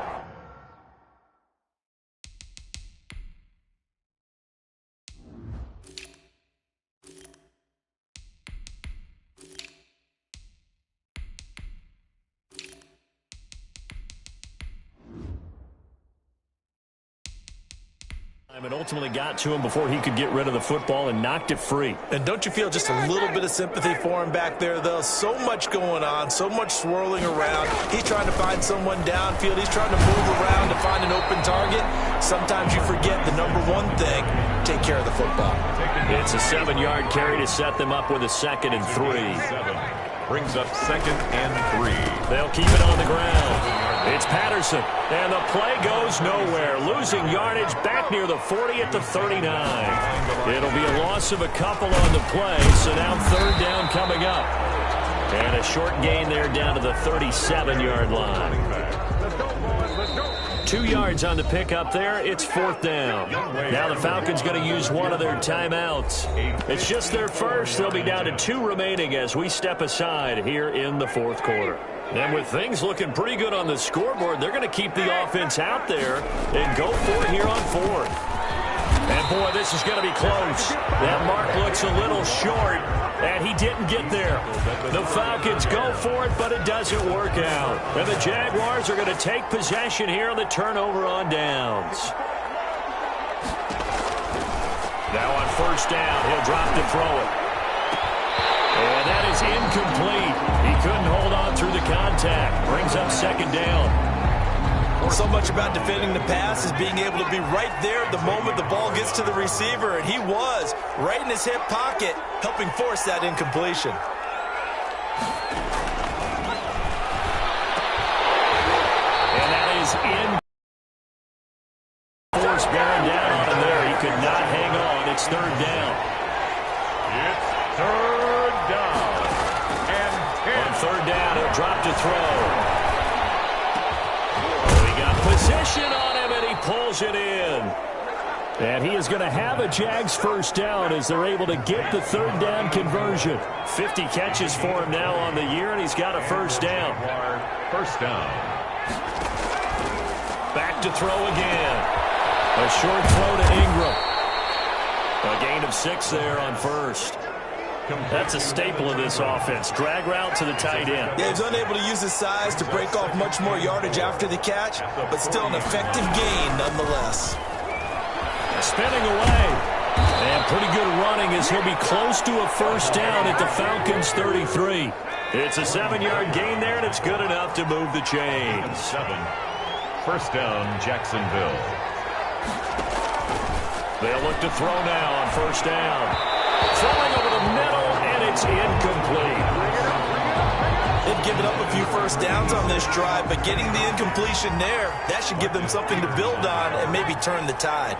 And ultimately got to him before he could get rid of the football and knocked it free. And don't you feel just a little bit of sympathy for him back there, though? So much going on, so much swirling around. He's trying to find someone downfield. He's trying to move around to find an open target. Sometimes you forget the number one thing, take care of the football. It's a 7-yard carry to set them up with a 2nd and 3. Brings up 2nd and 3. They'll keep it on the ground. It's Patterson, and the play goes nowhere. Losing yardage back near the 40 at the 39. It'll be a loss of a couple on the play, so now 3rd down coming up. And a short gain there down to the 37-yard line. 2 yards on the pickup there. It's 4th down. Now the Falcons going to use one of their timeouts. It's just their first. They'll be down to 2 remaining as we step aside here in the 4th quarter. And with things looking pretty good on the scoreboard, they're going to keep the offense out there and go for it here on fourth. And, boy, this is going to be close. That mark looks a little short, and he didn't get there. The Falcons go for it, but it doesn't work out. And the Jaguars are going to take possession here on the turnover on downs. Now on first down, he'll drop to throw it. And that is incomplete. He couldn't hold on through the contact. Brings up second down. So much about defending the pass is being able to be right there at the moment the ball gets to the receiver, and he was right in his hip pocket, helping force that incompletion. And that is in. Force bearing down on him there. He could not hang on. It's third down. It's third down. And 10. On third down, he'll drop to throw. Position on him, and he pulls it in. And he is going to have a Jags first down as they're able to get the third down conversion. 50 catches for him now on the year, and he's got a first down. First down. Back to throw again. A short throw to Ingram. A gain of 6 there on first. That's a staple of this offense. Drag route to the tight end. Yeah, he's unable to use his size to break off much more yardage after the catch, but still an effective gain nonetheless. Spinning away. And pretty good running as he'll be close to a first down at the Falcons' 33. It's a 7-yard gain there, and it's good enough to move the chains. 7. First down, Jacksonville. They'll look to throw now on first down. Throwing over the middle, and it's incomplete. They've given up a few first downs on this drive, but getting the incompletion there, that should give them something to build on and maybe turn the tide.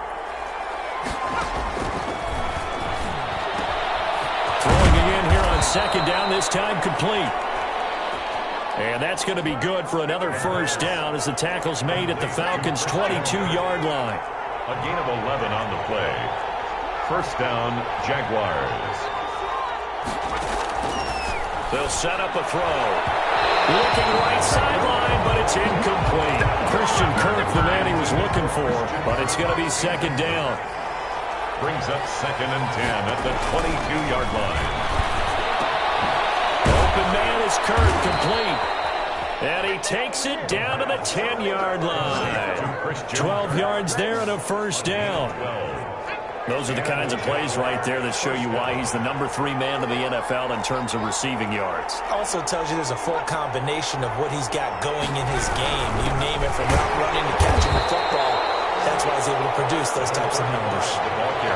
Throwing again here on second down, this time complete. And that's going to be good for another first down as the tackle's made at the Falcons' 22-yard line. A gain of 11 on the play. First down, Jaguars. They'll set up a throw. Looking right sideline, but it's incomplete. Christian Kirk, the man he was looking for, but it's going to be second down. Brings up second and 10 at the 22-yard line. Open man is Kirk, complete. And he takes it down to the 10-yard line. 12 yards there and a first down. Those are the kinds of plays right there that show you why he's the number 3 man in the NFL in terms of receiving yards. Also tells you there's a full combination of what he's got going in his game. You name it, from route running to catching the football. That's why he's able to produce those types of numbers.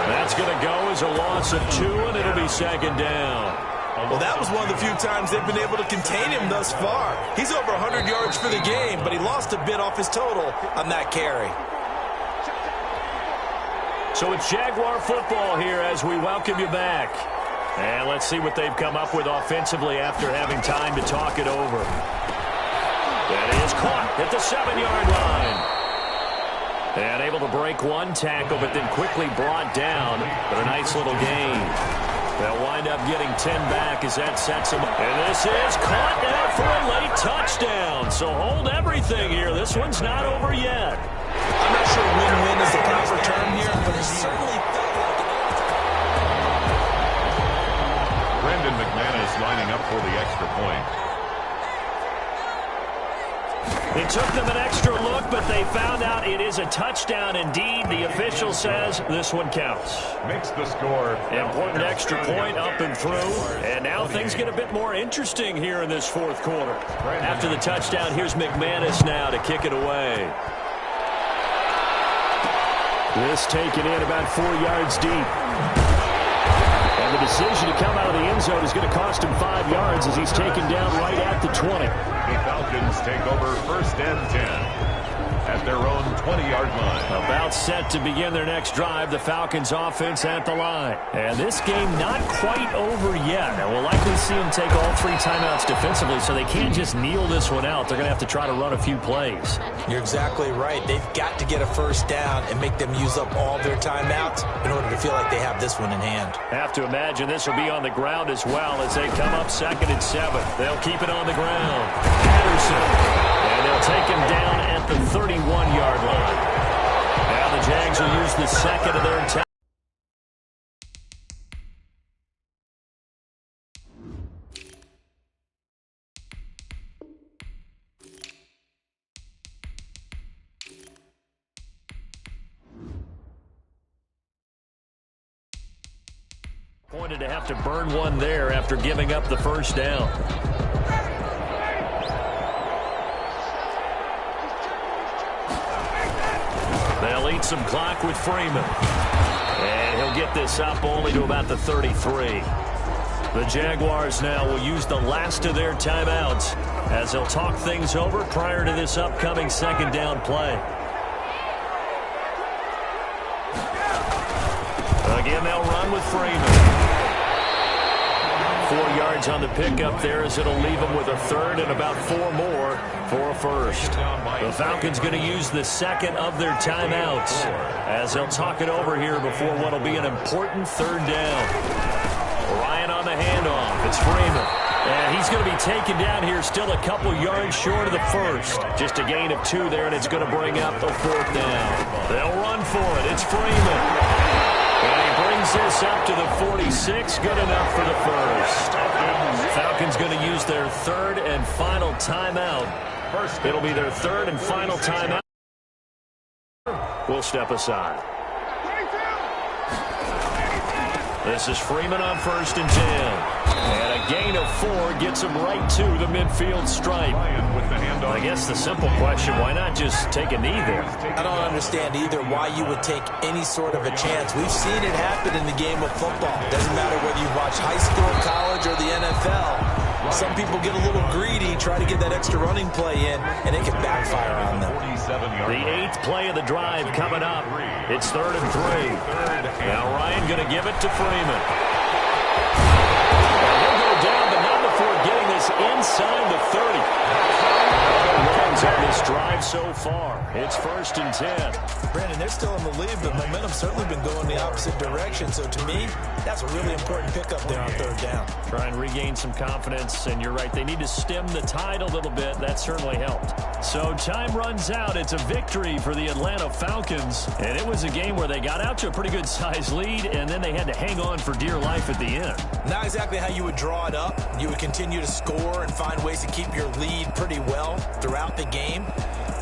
That's going to go as a loss of 2, and it'll be second down. Well, that was one of the few times they've been able to contain him thus far. He's over 100 yards for the game, but he lost a bit off his total on that carry. So it's Jaguar football here as we welcome you back. And let's see what they've come up with offensively after having time to talk it over. That is caught at the 7-yard line. And able to break one tackle, but then quickly brought down. But a nice little gain. They'll wind up getting 10 back as that sets them up. And this is caught now for a late touchdown. So hold everything here. This one's not over yet. I'm not sure win-win is the proper term here, but it certainly felt like it. Brendan McManus lining up for the extra point. It took them an extra look, but they found out it is a touchdown indeed. The official says this one counts. Makes the score. Important extra point up and through. And now things get a bit more interesting here in this fourth quarter. After the touchdown, here's McManus now to kick it away. This taken in about 4 yards deep. And the decision to come out of the end zone is going to cost him 5 yards as he's taken down right at the 20. The Falcons take over first and 10 at at their own 20-yard line. About set to begin their next drive, the Falcons offense at the line. And this game not quite over yet. And we'll likely see them take all 3 timeouts defensively, so they can't just kneel this one out. They're going to have to try to run a few plays. You're exactly right. They've got to get a first down and make them use up all their timeouts in order to feel like they have this one in hand. Have to imagine this will be on the ground as well as they come up 2nd and 7. They'll keep it on the ground. Patterson. And they'll take him down at the 31-yard line. Now the Jags will use the second of their time. Pointed to have to burn one there after giving up the first down. They'll eat some clock with Freeman. And he'll get this up only to about the 33. The Jaguars now will use the last of their timeouts as they'll talk things over prior to this upcoming 2nd down play. Again, they'll run with Freeman. 4 yards on the pickup there as it'll leave them with a 3rd and about 4 more for a first. The Falcons going to use the second of their timeouts as they'll talk it over here before what will be an important 3rd down. Ryan on the handoff. It's Freeman. And he's going to be taken down here still a couple yards short of the first. Just a gain of 2 there, and it's going to bring up the 4th down. They'll run for it. It's Freeman. And he brings this up to the 46. Good enough for the first. Falcons going to use their 3rd and final timeout. It'll be their 3rd and final timeout. We'll step aside. This is Freeman on 1st and 10. And a gain of 4 gets him right to the midfield stripe. I guess the simple question, why not just take a knee there? I don't understand either why you would take any sort of a chance. We've seen it happen in the game of football. Doesn't matter whether you watch high school, college, or the NFL. Some people get a little greedy, try to get that extra running play in, and it can backfire on them. The 8th play of the drive coming up. It's 3rd and 3. Now Ryan going to give it to Freeman. He'll go down, but not before getting this inside the 30. Runs on this drive so far. It's 1st and 10. Brandon, they're still in the lead, but momentum's certainly been going the opposite direction. So to me, that's a really important pickup there on 3rd down. Try and regain some confidence, and you're right, they need to stem the tide a little bit. That certainly helped. So time runs out. It's a victory for the Atlanta Falcons, and it was a game where they got out to a pretty good size lead, and then they had to hang on for dear life at the end. Not exactly how you would draw it up. You would continue to score and find ways to keep your lead pretty well throughout the game.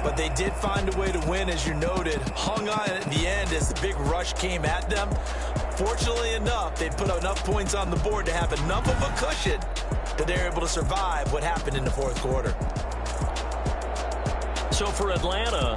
But they did find a way to win, as you noted. Hung on at the end as the big rush came at them. Fortunately enough, they put enough points on the board to have enough of a cushion that they're able to survive what happened in the 4th quarter. So for Atlanta,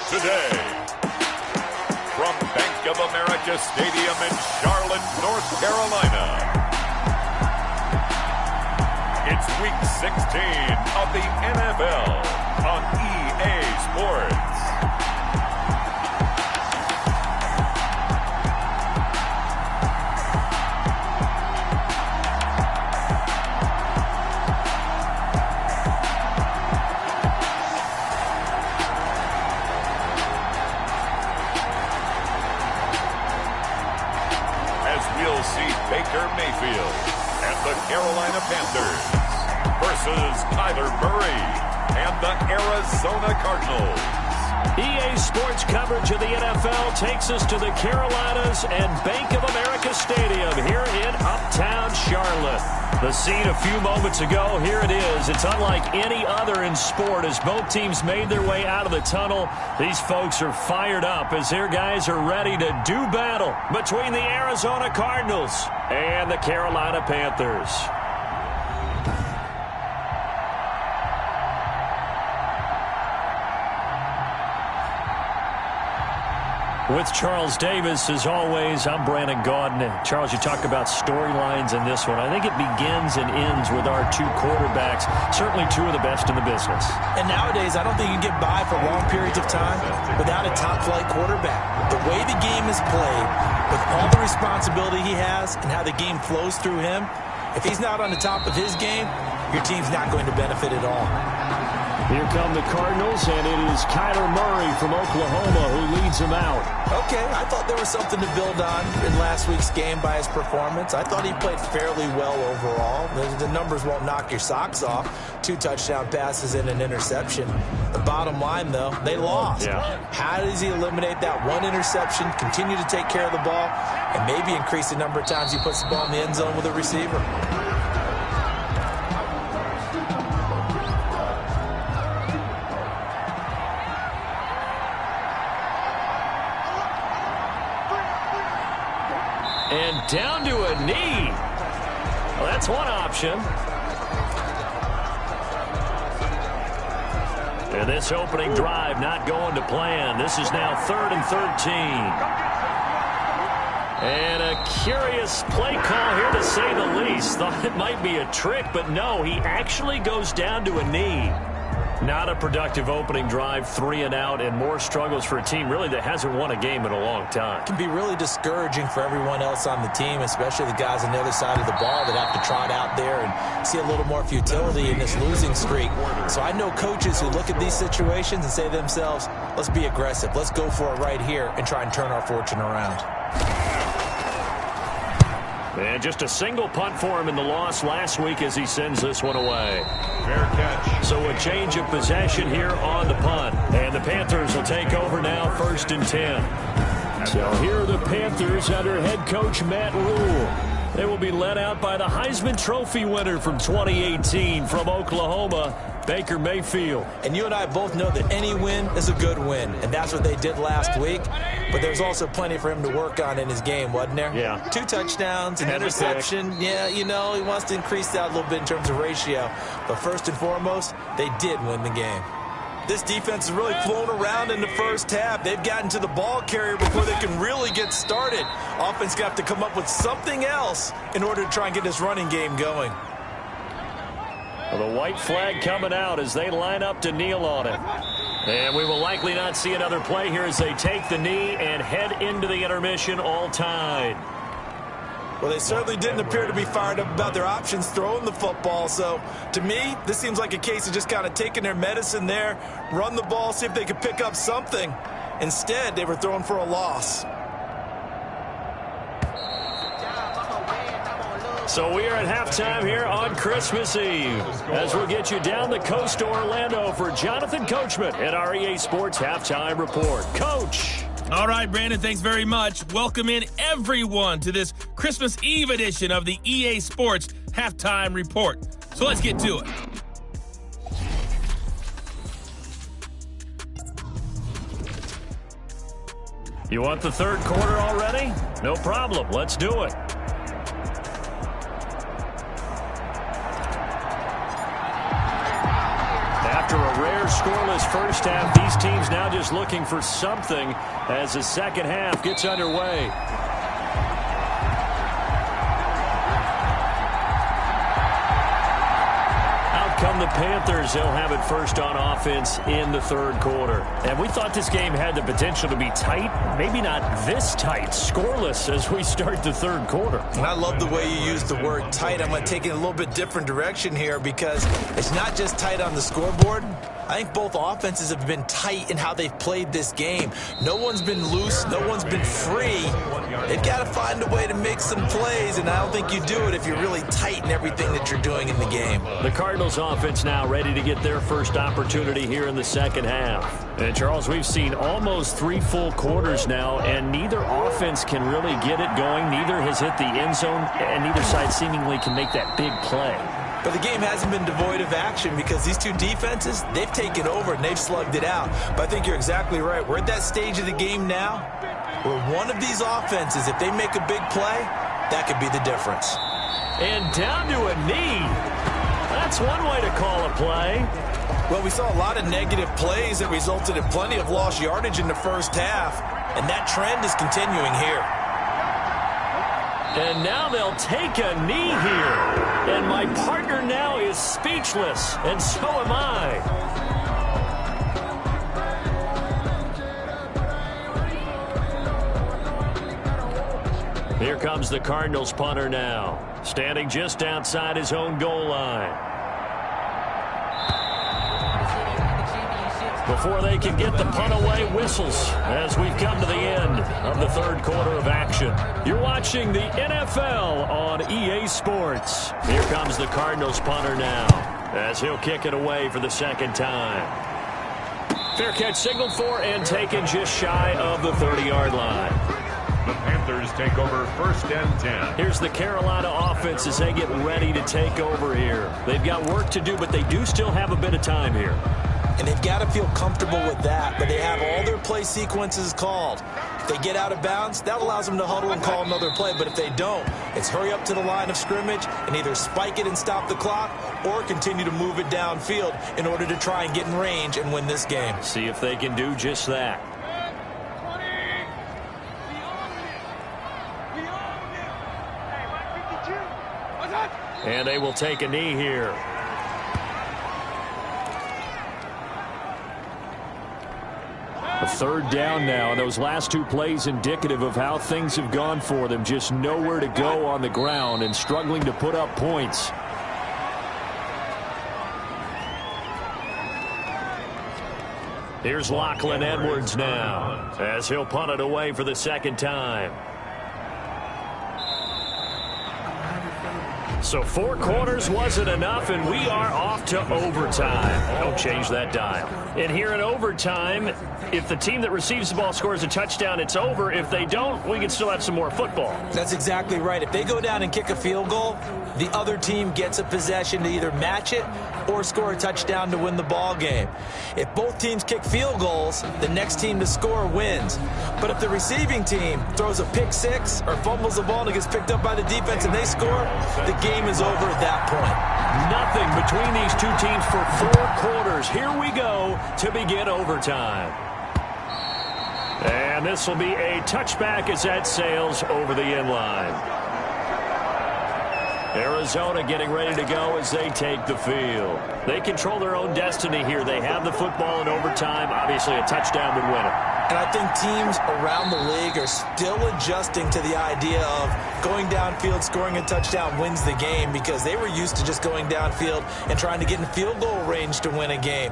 Today, from Bank of America Stadium in Charlotte, North Carolina, it's Week 16 of the NFL on EA Sports. Baker Mayfield and the Carolina Panthers versus Kyler Murray and the Arizona Cardinals. EA Sports coverage of the NFL takes us to the Carolinas and Bank of America Stadium here in Uptown Charlotte. The scene a few moments ago, here it is. It's unlike any other in sport as both teams made their way out of the tunnel. These folks are fired up as their guys are ready to do battle between the Arizona Cardinals and the Carolina Panthers. With Charles Davis, as always, I'm Brandon Gaudin. Charles, you talk about storylines in this one. I think it begins and ends with our two quarterbacks, certainly two of the best in the business. And nowadays, I don't think you can get by for long periods of time without a top-flight quarterback. The way the game is played, with all the responsibility he has and how the game flows through him, if he's not on the top of his game, your team's not going to benefit at all. Here come the Cardinals, and it is Kyler Murray from Oklahoma who leads them out. Okay, I thought there was something to build on in last week's game by his performance. I thought he played fairly well overall. The numbers won't knock your socks off. 2 touchdown passes and an interception. The bottom line, though, they lost. Yeah. How does he eliminate that one interception, continue to take care of the ball, and maybe increase the number of times he puts the ball in the end zone with a receiver? And down to a knee. Well, that's one option. And this opening drive not going to plan. This is now 3rd and 13. And a curious play call here, to say the least. Thought it might be a trick, but no, he actually goes down to a knee. Not a productive opening drive, 3 and out, and more struggles for a team really that hasn't won a game in a long time. It can be really discouraging for everyone else on the team, especially the guys on the other side of the ball that have to trot out there and see a little more futility in this losing streak. So I know coaches who look at these situations and say to themselves, let's be aggressive, let's go for it right here and try and turn our fortune around. And just a single punt for him in the loss last week as he sends this one away. Fair catch. So a change of possession here on the punt. And the Panthers will take over now, 1st and 10. So here are the Panthers under head coach Matt Rule. They will be led out by the Heisman Trophy winner from 2018 from Oklahoma, Baker Mayfield. And you and I both know that any win is a good win, and that's what they did last week. But there's also plenty for him to work on in his game, wasn't there? Yeah. 2 touchdowns, an interception. Yeah, you know, he wants to increase that a little bit in terms of ratio. But first and foremost, they did win the game. This defense has really flown around in the first half. They've gotten to the ball carrier before they can really get started. Offense got to come up with something else in order to try and get this running game going. Well, the white flag coming out as they line up to kneel on it. And we will likely not see another play here as they take the knee and head into the intermission, all tied. Well, they certainly didn't appear to be fired up about their options throwing the football. So, to me, this seems like a case of just kind of taking their medicine there, run the ball, see if they could pick up something. Instead, they were throwing for a loss. So we are at halftime here on Christmas Eve as we'll get you down the coast to Orlando for Jonathan Coachman at our EA Sports Halftime Report. Coach. All right, Brandon, thanks very much. Welcome in everyone to this Christmas Eve edition of the EA Sports Halftime Report. So let's get to it. You want the third quarter already? No problem. Let's do it. After a rare scoreless first half, these teams now just looking for something as the second half gets underway. Out come the Panthers. They'll have it first on offense in the third quarter. And we thought this game had the potential to be tight. Maybe not this tight. Scoreless as we start the third quarter. And I love the way you use the word tight. I'm going to take it in a little bit different direction here because it's not just tight on the scoreboard. I think both offenses have been tight in how they've played this game. No one's been loose. No one's been free. They've got to find a way to make some plays, and I don't think you do it if you're really tight in everything that you're doing in the game. The Cardinals offense now ready to get their first opportunity here in the second half. And, Charles, we've seen almost 3 full quarters now, and neither offense can really get it going. Neither has hit the end zone, and neither side seemingly can make that big play. But the game hasn't been devoid of action because these two defenses, they've taken over and they've slugged it out. But I think you're exactly right. We're at that stage of the game now where one of these offenses, if they make a big play, that could be the difference. And down to a knee. That's one way to call a play. Well, we saw a lot of negative plays that resulted in plenty of lost yardage in the first half, and that trend is continuing here. And now they'll take a knee here. And my partner now is speechless, and so am I. Here comes the Cardinals punter now, standing just outside his own goal line. Before they can get the punt away, whistles as we've come to the end of the third quarter of action. You're watching the NFL on EA Sports. Here comes the Cardinals punter now as he'll kick it away for the second time. Fair catch signaled for and taken just shy of the 30-yard line. The Panthers take over 1st and 10. Here's the Carolina offense as they get ready to take over here. They've got work to do, but they do still have a bit of time here. And they've got to feel comfortable with that, but they have all their play sequences called. They get out of bounds, that allows them to huddle and call another play. But if they don't, it's hurry up to the line of scrimmage and either spike it and stop the clock or continue to move it downfield in order to try and get in range and win this game. See if they can do just that. And they will take a knee here. A third down now, and those last two plays indicative of how things have gone for them. Just nowhere to go on the ground and struggling to put up points. Here's Lachlan Edwards now as he'll punt it away for the second time. So 4 quarters wasn't enough, and we are off to overtime. Don't change that dial. And here in overtime, if the team that receives the ball scores a touchdown, it's over. If they don't, we can still have some more football. That's exactly right. If they go down and kick a field goal, the other team gets a possession to either match it or score a touchdown to win the ball game. If both teams kick field goals, the next team to score wins. But if the receiving team throws a pick six or fumbles the ball and it gets picked up by the defense and they score, the game is over at that point. Nothing between these two teams for 4 quarters. Here we go to begin overtime. And this will be a touchback as that sails over the end line. Arizona getting ready to go as they take the field. They control their own destiny here. They have the football in overtime. Obviously, a touchdown would win it. And I think teams around the league are still adjusting to the idea of going downfield, scoring a touchdown wins the game, because they were used to just going downfield and trying to get in field goal range to win a game.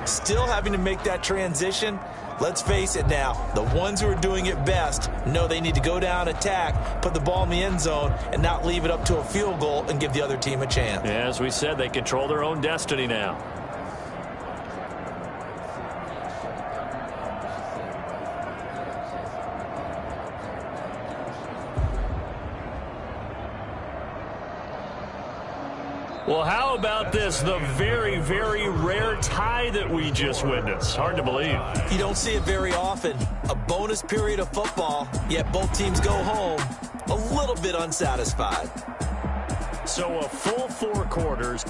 Still having to make that transition. Let's face it now, the ones who are doing it best know they need to go down, attack, put the ball in the end zone, and not leave it up to a field goal and give the other team a chance. Yeah, as we said, they control their own destiny now. Well, how about this? The very, very rare tie that we just witnessed. Hard to believe. You don't see it very often. A bonus period of football, yet both teams go home a little bit unsatisfied. So a full 4 quarters.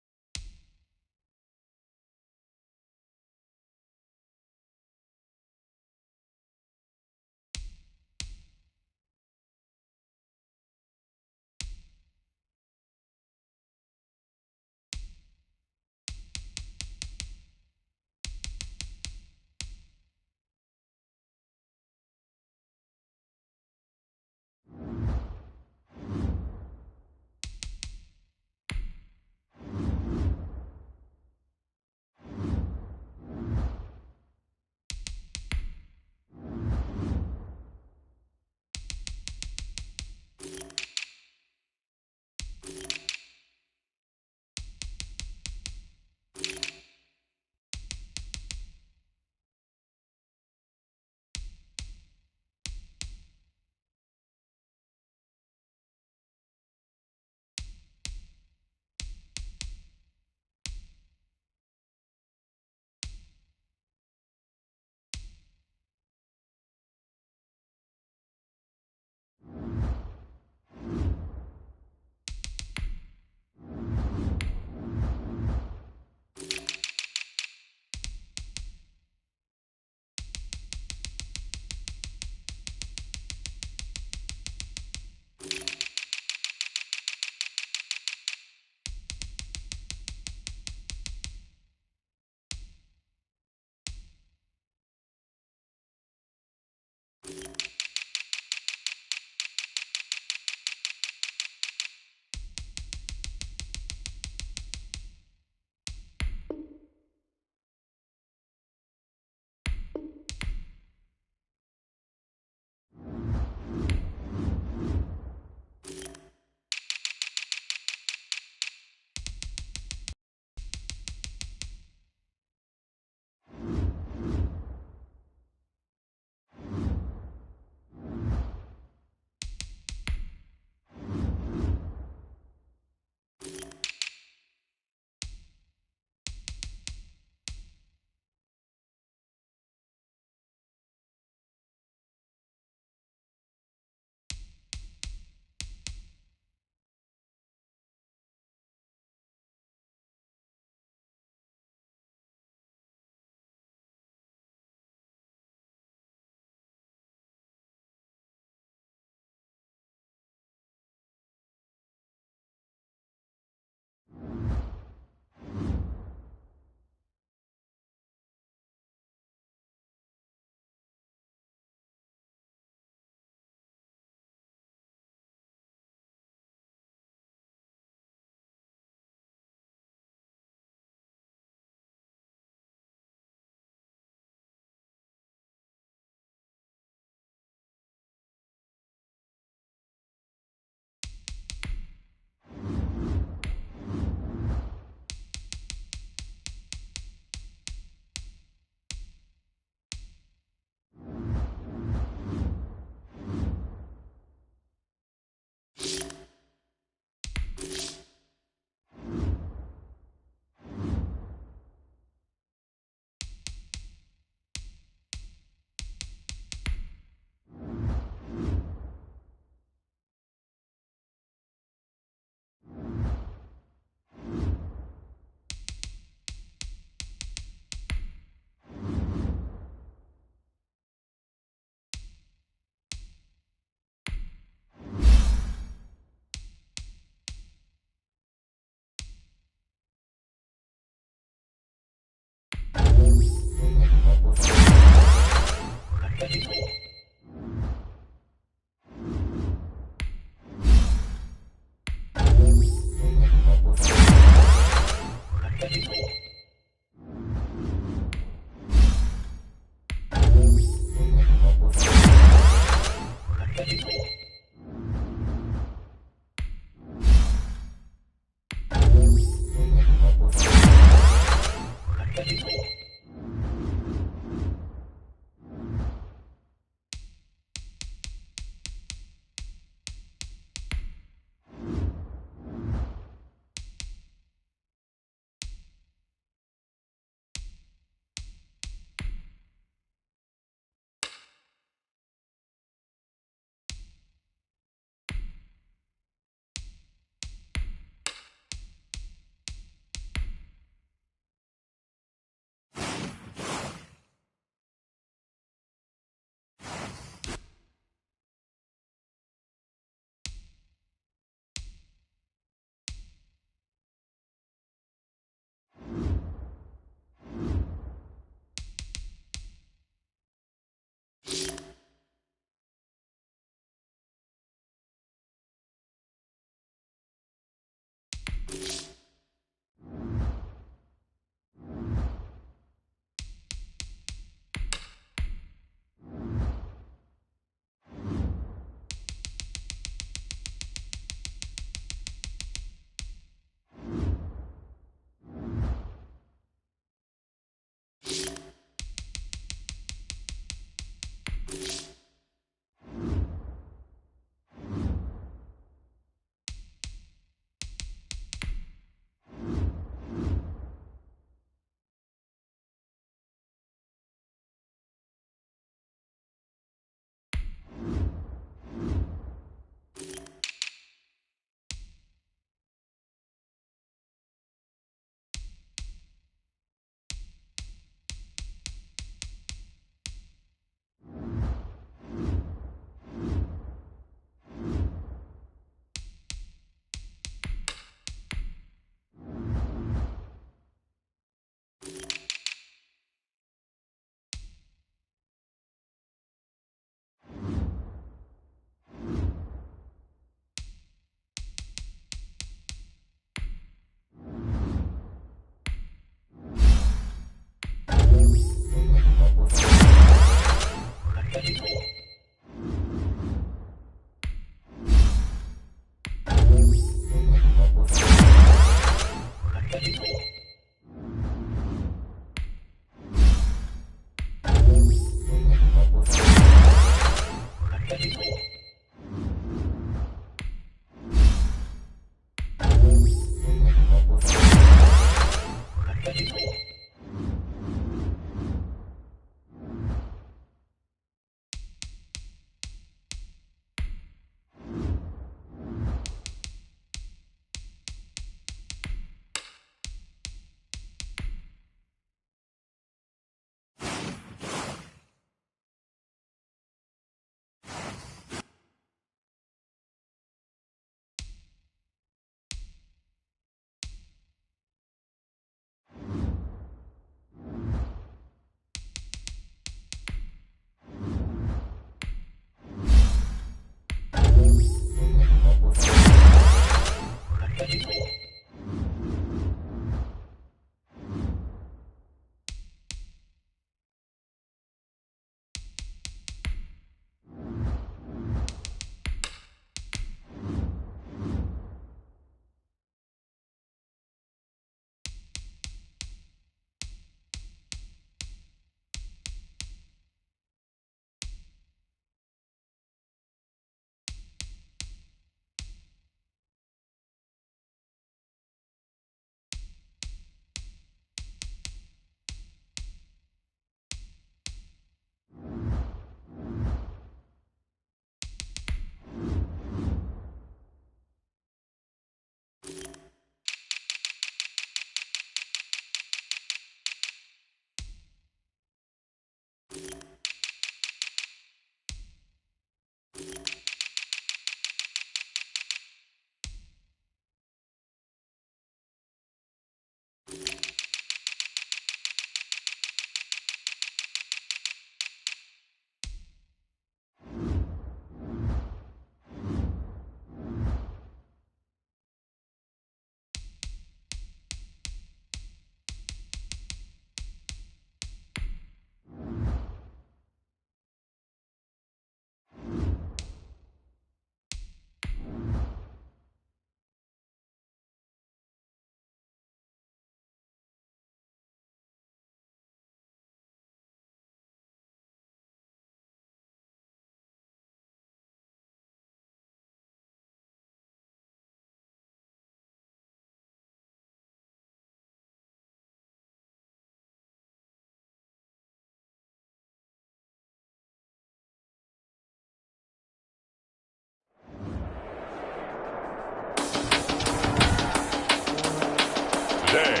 Today,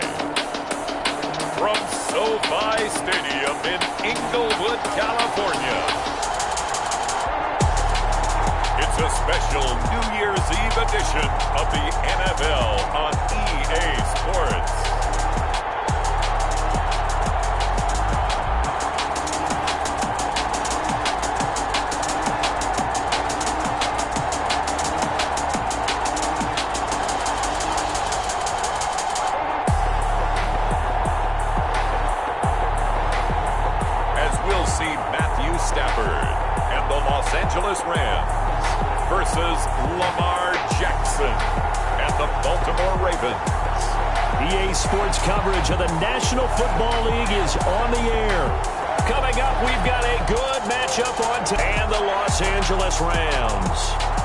from SoFi Stadium in Inglewood, California, it's a special New Year's Eve edition of the NFL on EA Sports. Los Angeles Rams versus Lamar Jackson and the Baltimore Ravens. EA Sports coverage of the National Football League is on the air. Coming up, we've got a good matchup on and the Los Angeles Rams.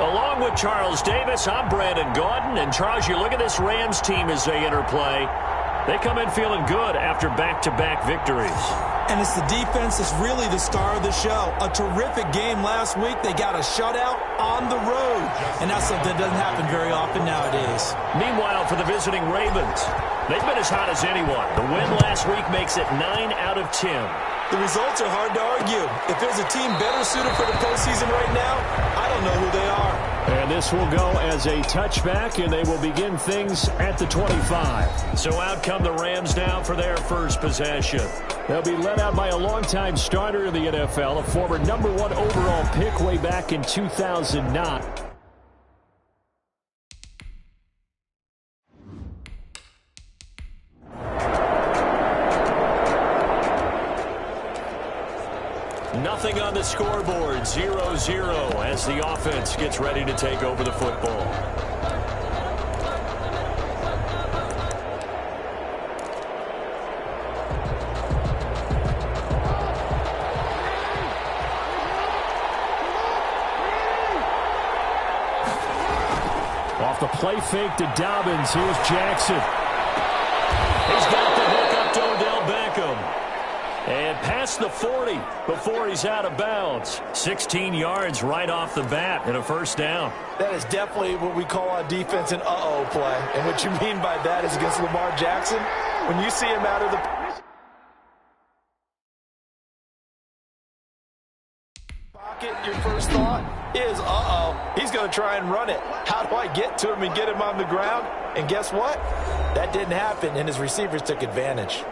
Along with Charles Davis, I'm Brandon Gaudin. And Charles, you look at this Rams team as they interplay. They come in feeling good after back-to-back victories. And it's the defense that's really the star of the show. A terrific game last week. They got a shutout on the road. And that's something that doesn't happen very often nowadays. Meanwhile, for the visiting Ravens, they've been as hot as anyone. The win last week makes it 9 out of 10. The results are hard to argue. If there's a team better suited for the postseason right now, I don't know who they are. And this will go as a touchback, and they will begin things at the 25. So out come the Rams now for their first possession. They'll be led out by a longtime starter in the NFL, a former #1 overall pick way back in 2009. Nothing on the scoreboard, 0-0 as the offense gets ready to take over the football. Off the play fake to Dobbins, here's Jackson. He's got the hook up to Odell Beckham. And past the 40 before he's out of bounds. 16 yards right off the bat and a first down. That is definitely what we call on defense an uh-oh play. And what you mean by that is against Lamar Jackson, when you see him out of the pocket, your first thought is, uh-oh, he's going to try and run it. How do I get to him and get him on the ground? And guess what? That didn't happen, and his receivers took advantage.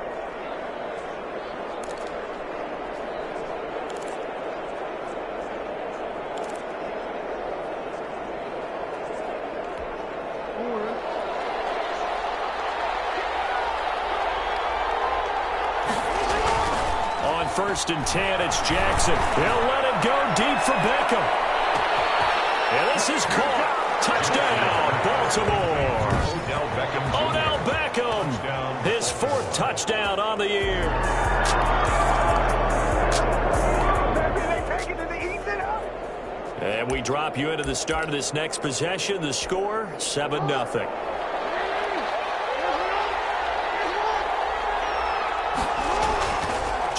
First and 10, it's Jackson. They'll let it go deep for Beckham. And this is caught. Touchdown, Baltimore. Odell Beckham. His fourth touchdown on the year. And we drop you into the start of this next possession. The score, 7-0.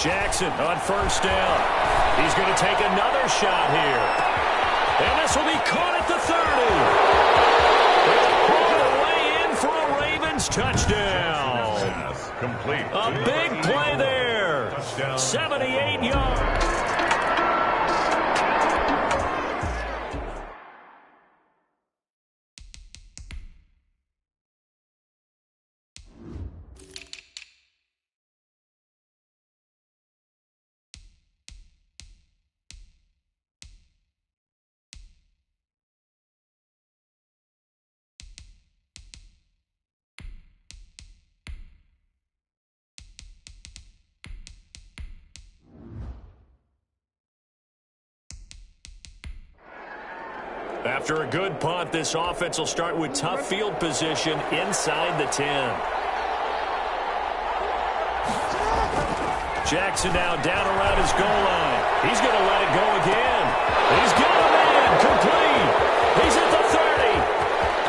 Jackson on first down. He's going to take another shot here. And this will be caught at the 30. All the way in for a Ravens touchdown. Complete. A big play there. 78 yards. After a good punt, this offense will start with tough field position inside the 10. Jackson now down around his goal line. He's going to let it go again. He's got a man complete. He's at the 30,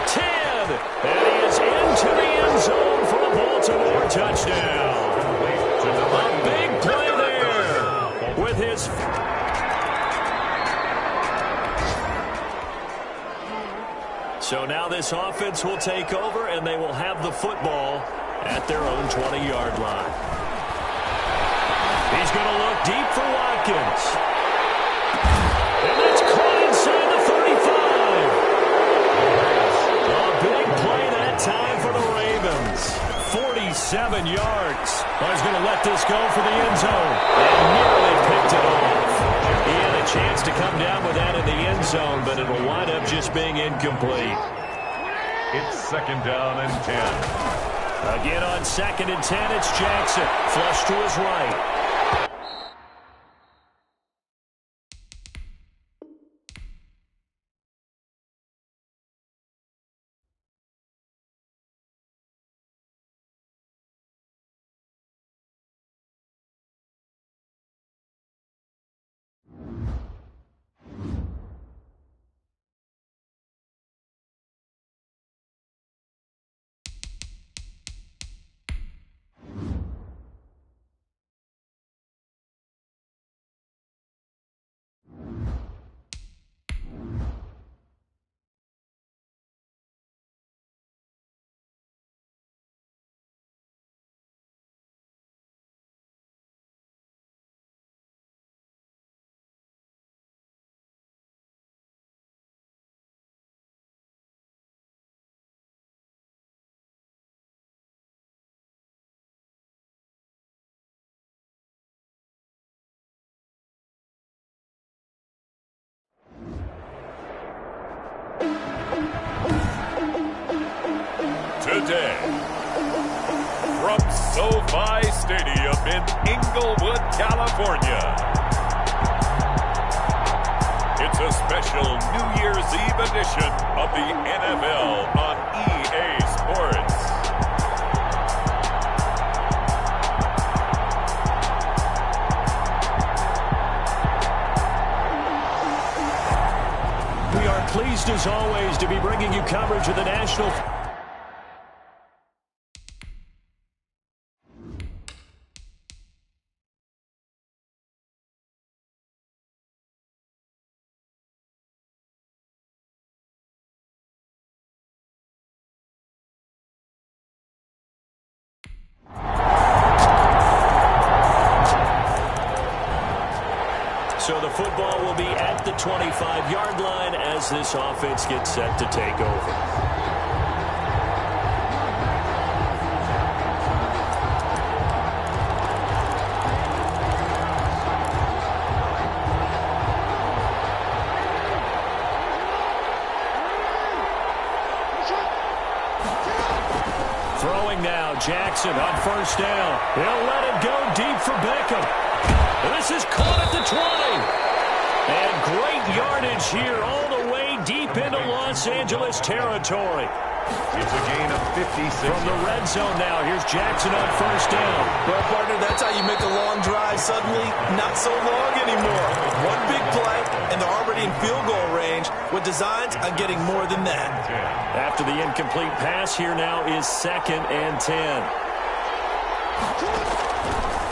10, and he is into the end zone for a Baltimore touchdown. A big play there with his... So now this offense will take over, and they will have the football at their own 20-yard line. He's going to look deep for Watkins. And that's caught inside the 35. A big play that time for the Ravens. 47 yards. He's going to let this go for the end zone. And nearly picked it off. He had a chance to come down with that in the end zone, but it'll wind up just being incomplete. It's second down and 10. Again on second and 10, it's Jackson. Flush to his right. Tuesday. From SoFi Stadium in Inglewood, California. It's a special New Year's Eve edition of the NFL on EA Sports. We are pleased as always to be bringing you coverage of the national. So the football will be at the 25-yard line as this offense gets set to take over. Throwing now, Jackson on first down. He'll let it go deep for Beckham. This is caught at the 20. And great yardage here all the way deep into Los Angeles territory. It's a gain of 56. From the red zone now, here's Jackson on first down. Well, partner, that's how you make a long drive suddenly not so long anymore. One big play, and they're already in field goal range with designs on getting more than that. After the incomplete pass, here now is 2nd and 10.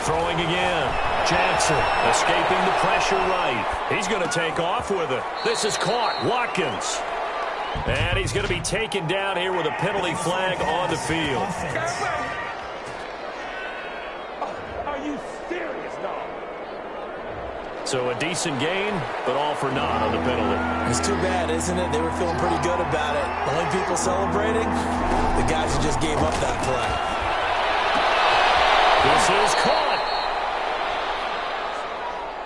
Throwing again. Jackson escaping the pressure right. He's going to take off with it. This is caught. Watkins. And he's going to be taken down here with a penalty flag on the field. Are you serious, dog? So a decent gain, but all for naught on the penalty. It's too bad, isn't it? They were feeling pretty good about it. Only people celebrating? The guys who just gave up that play. This is caught.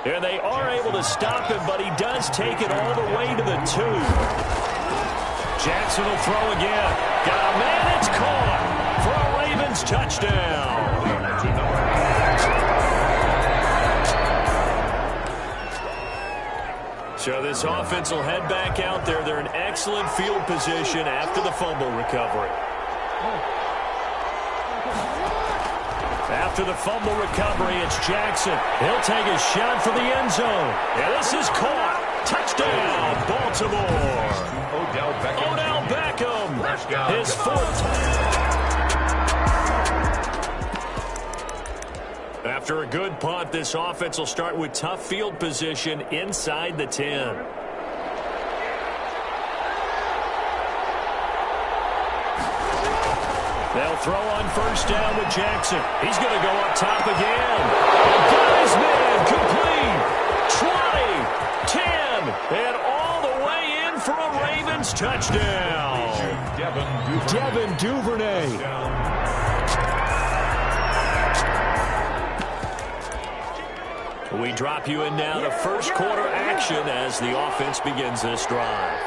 And they are able to stop him, but he does take it all the way to the 2. Jackson will throw again. Got a man, it's caught for a Ravens touchdown. So this offense will head back out there. They're in excellent field position after the fumble recovery. After the fumble recovery, it's Jackson. He'll take a shot for the end zone. And this is caught. Touchdown, Baltimore. Odell Beckham. His 4th. After a good punt, this offense will start with tough field position inside the 10. They'll throw on first down with Jackson. He's going to go up top again. And guys, man, complete. 20, 10, and all the way in for a Ravens touchdown. Devin Duvernay. We drop you in now to first quarter action as the offense begins this drive.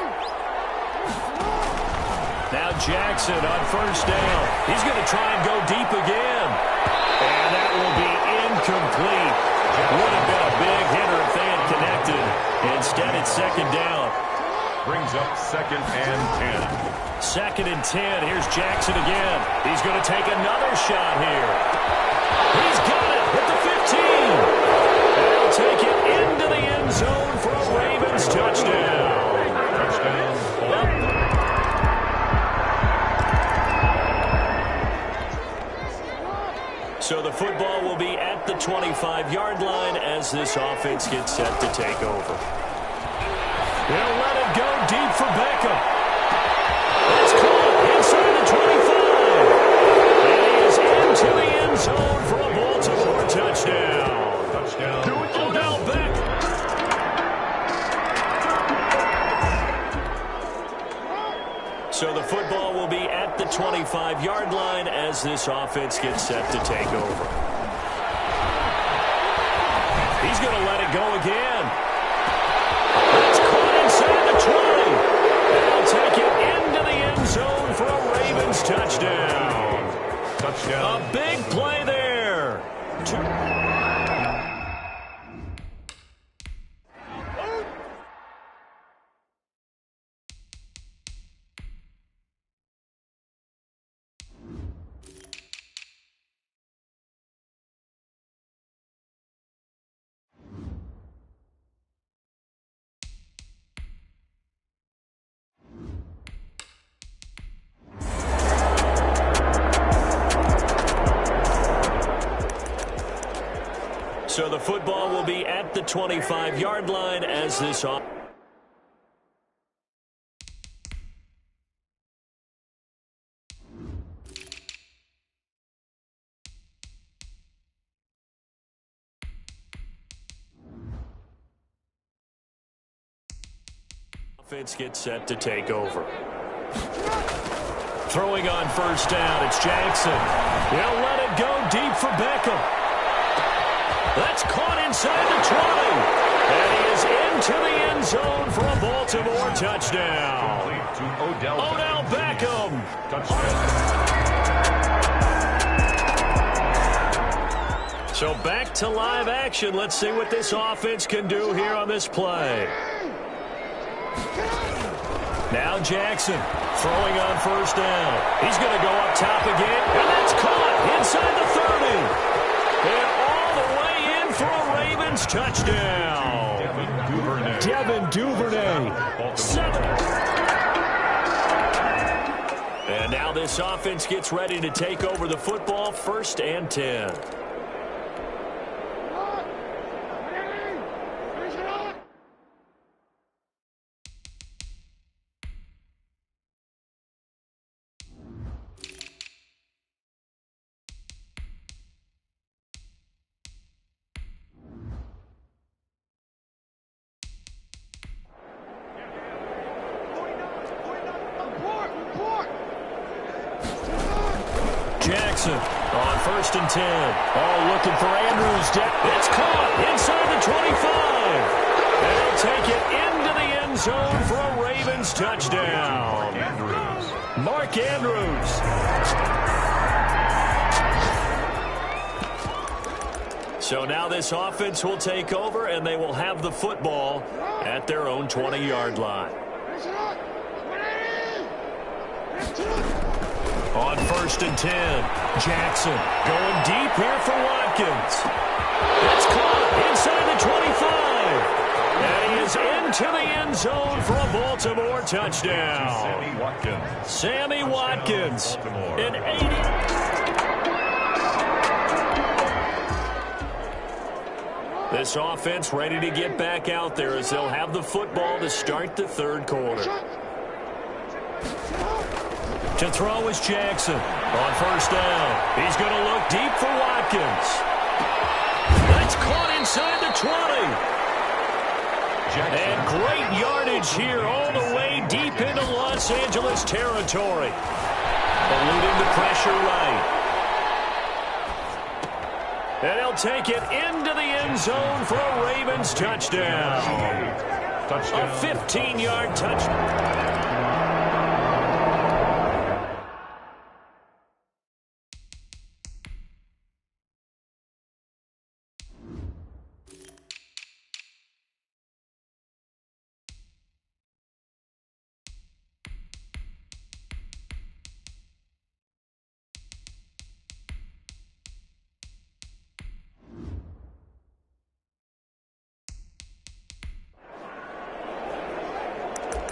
Now Jackson on first down. He's going to try and go deep again. And that will be incomplete. Would have been a big hitter if they had connected. Instead, it's 2nd down. Brings up 2nd and 10. 2nd and 10. Here's Jackson again. He's going to take another shot here. He's got it at the 15. They'll take it into the end zone for a Ravens touchdown. Touchdown. So the football will be at the 25-yard line as this offense gets set to take over. They'll let it go deep for Beckham. It's caught inside the 25. And he is into the end zone for a Baltimore touchdown. Touchdown. Odell Beckham. So the football will be at the 25-yard line as this offense gets set to take over. He's going to let it go again. It's caught inside the 20. They'll take it into the end zone for a Ravens touchdown. Touchdown. A big play there. So the football will be at the 25-yard line as this offense gets set to take over. Throwing on first down, it's Jackson. He'll let it go deep for Beckham. That's caught inside the 20. And he is into the end zone for a Baltimore touchdown. To Odell Beckham. Touchdown. So back to live action. Let's see what this offense can do here on this play. Now Jackson throwing on first down. He's going to go up top again. And that's caught inside the 30. And all the way in for a Ravens touchdown. Devin Duvernay. 7. And now this offense gets ready to take over the football. 1st and 10. Jackson on 1st and 10. Oh, looking for Andrews. It's caught inside the 25. They'll take it into the end zone for a Ravens touchdown. Mark Andrews. So now this offense will take over, and they will have the football at their own 20-yard line. On 1st and 10, Jackson going deep here for Watkins. It's caught inside the 25. And he is into the end zone for a Baltimore touchdown. Sammy Watkins. An 80. This offense ready to get back out there as they'll have the football to start the 3rd quarter. To throw is Jackson on 1st down. He's going to look deep for Watkins. That's caught inside the 20. And great yardage here all the way deep into Los Angeles territory. Eluding the pressure right. And he'll take it into the end zone for a Ravens touchdown. A 15-yard touchdown.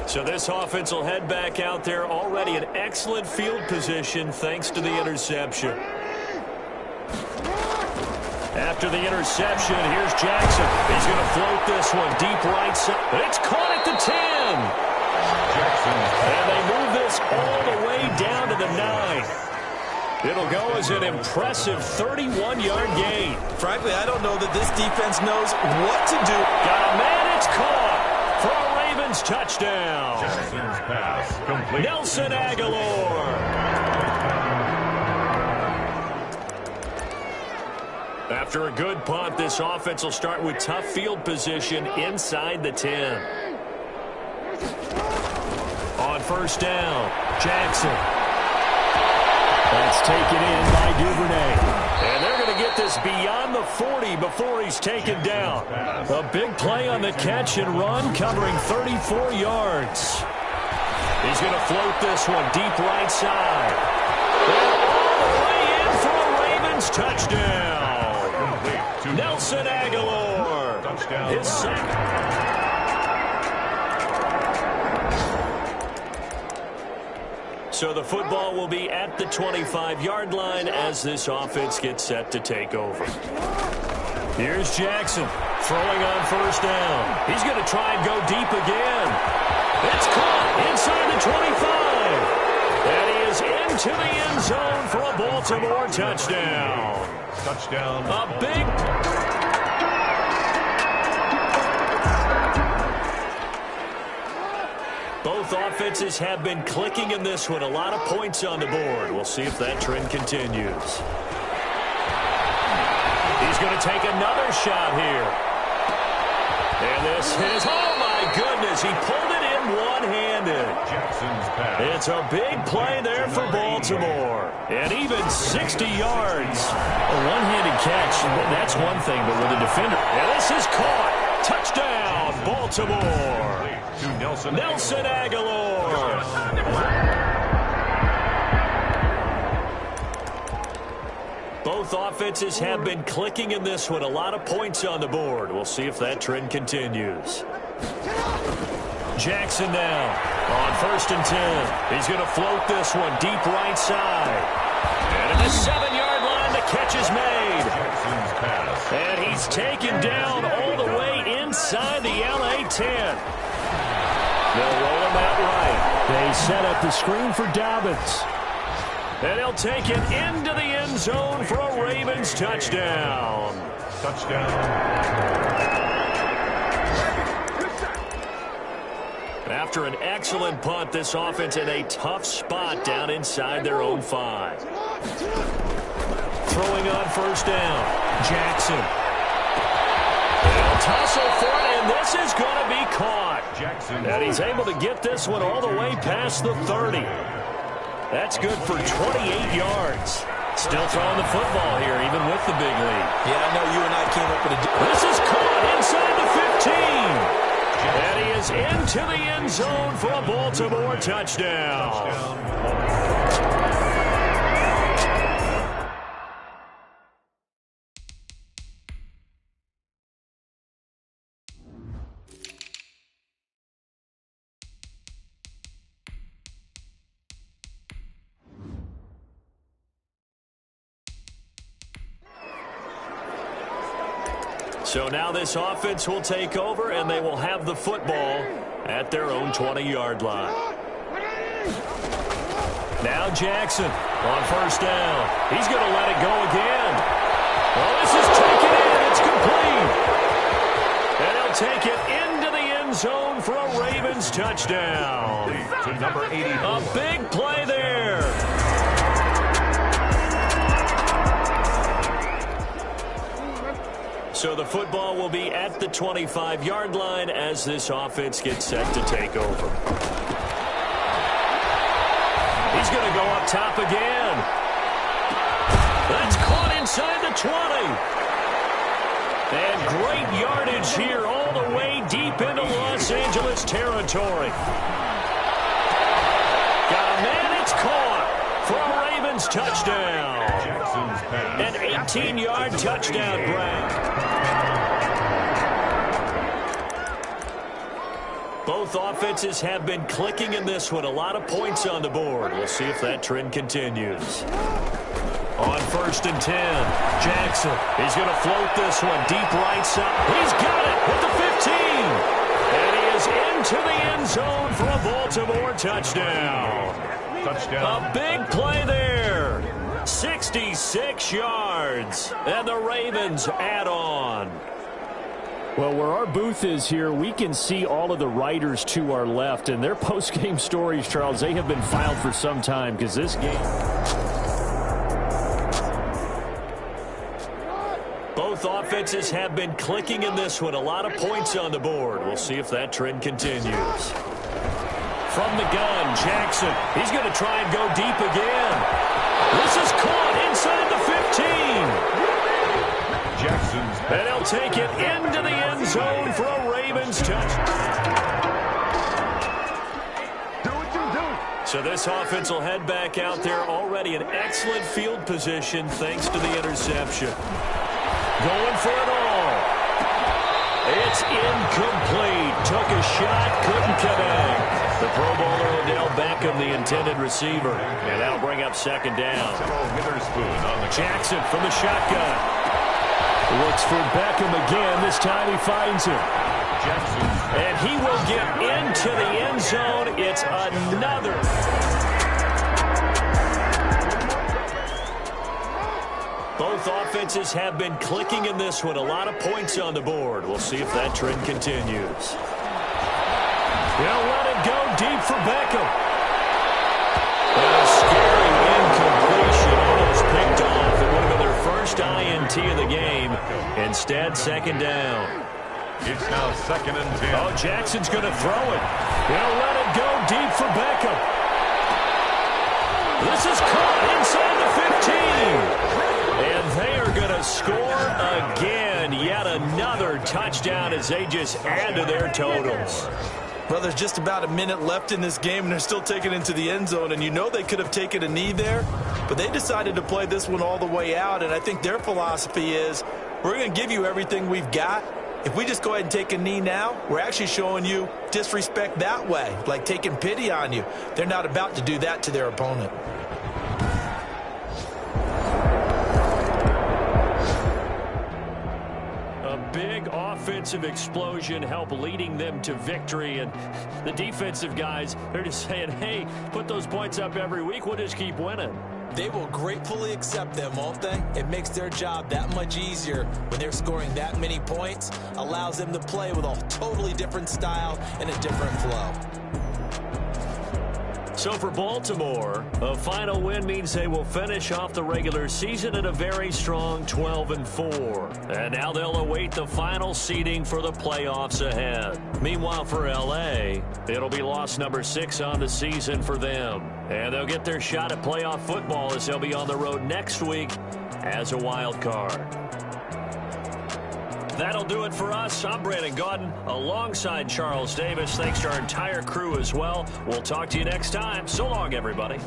So this offense will head back out there, already in excellent field position thanks to the interception. After the interception, here's Jackson. He's going to float this one deep right side. It's caught at the 10. And they move this all the way down to the 9. It'll go as an impressive 31-yard gain. Frankly, I don't know that this defense knows what to do. Got a man, it's caught for a Ravens touchdown. Jackson's pass complete. Nelson Aguilar. After a good punt, this offense will start with tough field position inside the 10. On 1st down, Jackson. That's taken in by Duvernay. And they're going to get this beyond the 40 before he's taken down. A big play on the catch and run, covering 34 yards. He's going to float this one deep right side. And all the way in for a Ravens touchdown. Nelson Aguilar. His second. So the football will be at the 25-yard line as this offense gets set to take over. Here's Jackson throwing on first down. He's going to try and go deep again. It's caught inside the 25. And he is into the end zone for a Baltimore touchdown. Touchdown. A big... Both offenses have been clicking in this one. A lot of points on the board. We'll see if that trend continues. He's going to take another shot here. And this is, oh my goodness, he pulled it in one-handed. Jackson's pass. It's a big play there for Baltimore. And even 60 yards. A one-handed catch, that's one thing, but with a defender. And this is caught. Touchdown, Baltimore. To Nelson Aguilar. Both offenses have been clicking in this one. A lot of points on the board. We'll see if that trend continues. Jackson now on 1st and 10. He's going to float this one deep right side. And at the 7-yard line, the catch is made. Jackson's pass. And he's taken down all the way inside the LA 10. They'll roll him out right. They set up the screen for Dobbins. And he'll take it into the end zone for a Ravens touchdown. Touchdown. After an excellent punt, this offense in a tough spot down inside their own 5. Throwing on first down, Jackson. They'll tussle for it, and this is going to be caught. Jackson. And he's able to get this one all the way past the 30. That's good for 28 yards. Still throwing the football here, even with the big lead. Yeah, I know you and I came up with a... This is caught inside the 15. And he is into the end zone for a Baltimore touchdown. So now this offense will take over, and they will have the football at their own 20-yard line. Now Jackson on first down. He's going to let it go again. Well, this is taken in. It's complete. And he'll take it into the end zone for a Ravens touchdown. To number 80. A big play there. So the football will be at the 25-yard line as this offense gets set to take over. He's going to go up top again. That's caught inside the 20. And great yardage here all the way deep into Los Angeles territory. Got a man, it's caught for a Ravens touchdown. An 18-yard touchdown, Brad. Both offenses have been clicking in this one. A lot of points on the board. We'll see if that trend continues. On 1st and 10, Jackson. He's going to float this one deep right side. He's got it at the 15. And he is into the end zone for a Baltimore touchdown. Touchdown. A big play there. 66 yards. And the Ravens add on. Well, where our booth is here, we can see all of the writers to our left. And their post-game stories, Charles, they have been filed for some time because this game... Both offenses have been clicking in this one. A lot of points on the board. We'll see if that trend continues. From the gun, Jackson. He's going to try and go deep again. This is caught inside the 15. Jackson's And he'll take it into the end zone for a Ravens touchdown. So this offense will head back out there, already in excellent field position thanks to the interception. Going for it all. It's incomplete. Took a shot, couldn't connect. The Pro Bowler Odell Beckham, the intended receiver. And that'll bring up second down. Jackson from the shotgun. Looks for Beckham again. This time he finds him. Jackson. And he will get into the end zone. It's another. Both offenses have been clicking in this one. A lot of points on the board. We'll see if that trend continues. They'll let it go deep for Beckham. And a scary incompletion. Almost picked off. It would have been their first INT of the game. Instead, second down. It's now 2nd and 10. Oh, Jackson's going to throw it. They'll let it go deep for Beckham. This is caught inside the 15. And they are going to score again. Yet another touchdown as they just add to their totals. Well, there's just about a minute left in this game, and they're still taking it into the end zone. And you know they could have taken a knee there, but they decided to play this one all the way out. And I think their philosophy is, we're going to give you everything we've got. If we just go ahead and take a knee now, we're actually showing you disrespect that way, like taking pity on you. They're not about to do that to their opponent. A big offensive explosion helped leading them to victory. And the defensive guys, they're just saying, hey, put those points up every week. We'll just keep winning. They will gratefully accept them, won't they? It makes their job that much easier when they're scoring that many points. Allows them to play with a totally different style and a different flow. So for Baltimore, a final win means they will finish off the regular season at a very strong 12-4. And now they'll await the final seeding for the playoffs ahead. Meanwhile, for L.A., it'll be loss number 6 on the season for them. And they'll get their shot at playoff football as they'll be on the road next week as a wild card. That'll do it for us. I'm Brandon Gaudin alongside Charles Davis. Thanks to our entire crew as well. We'll talk to you next time. So long, everybody.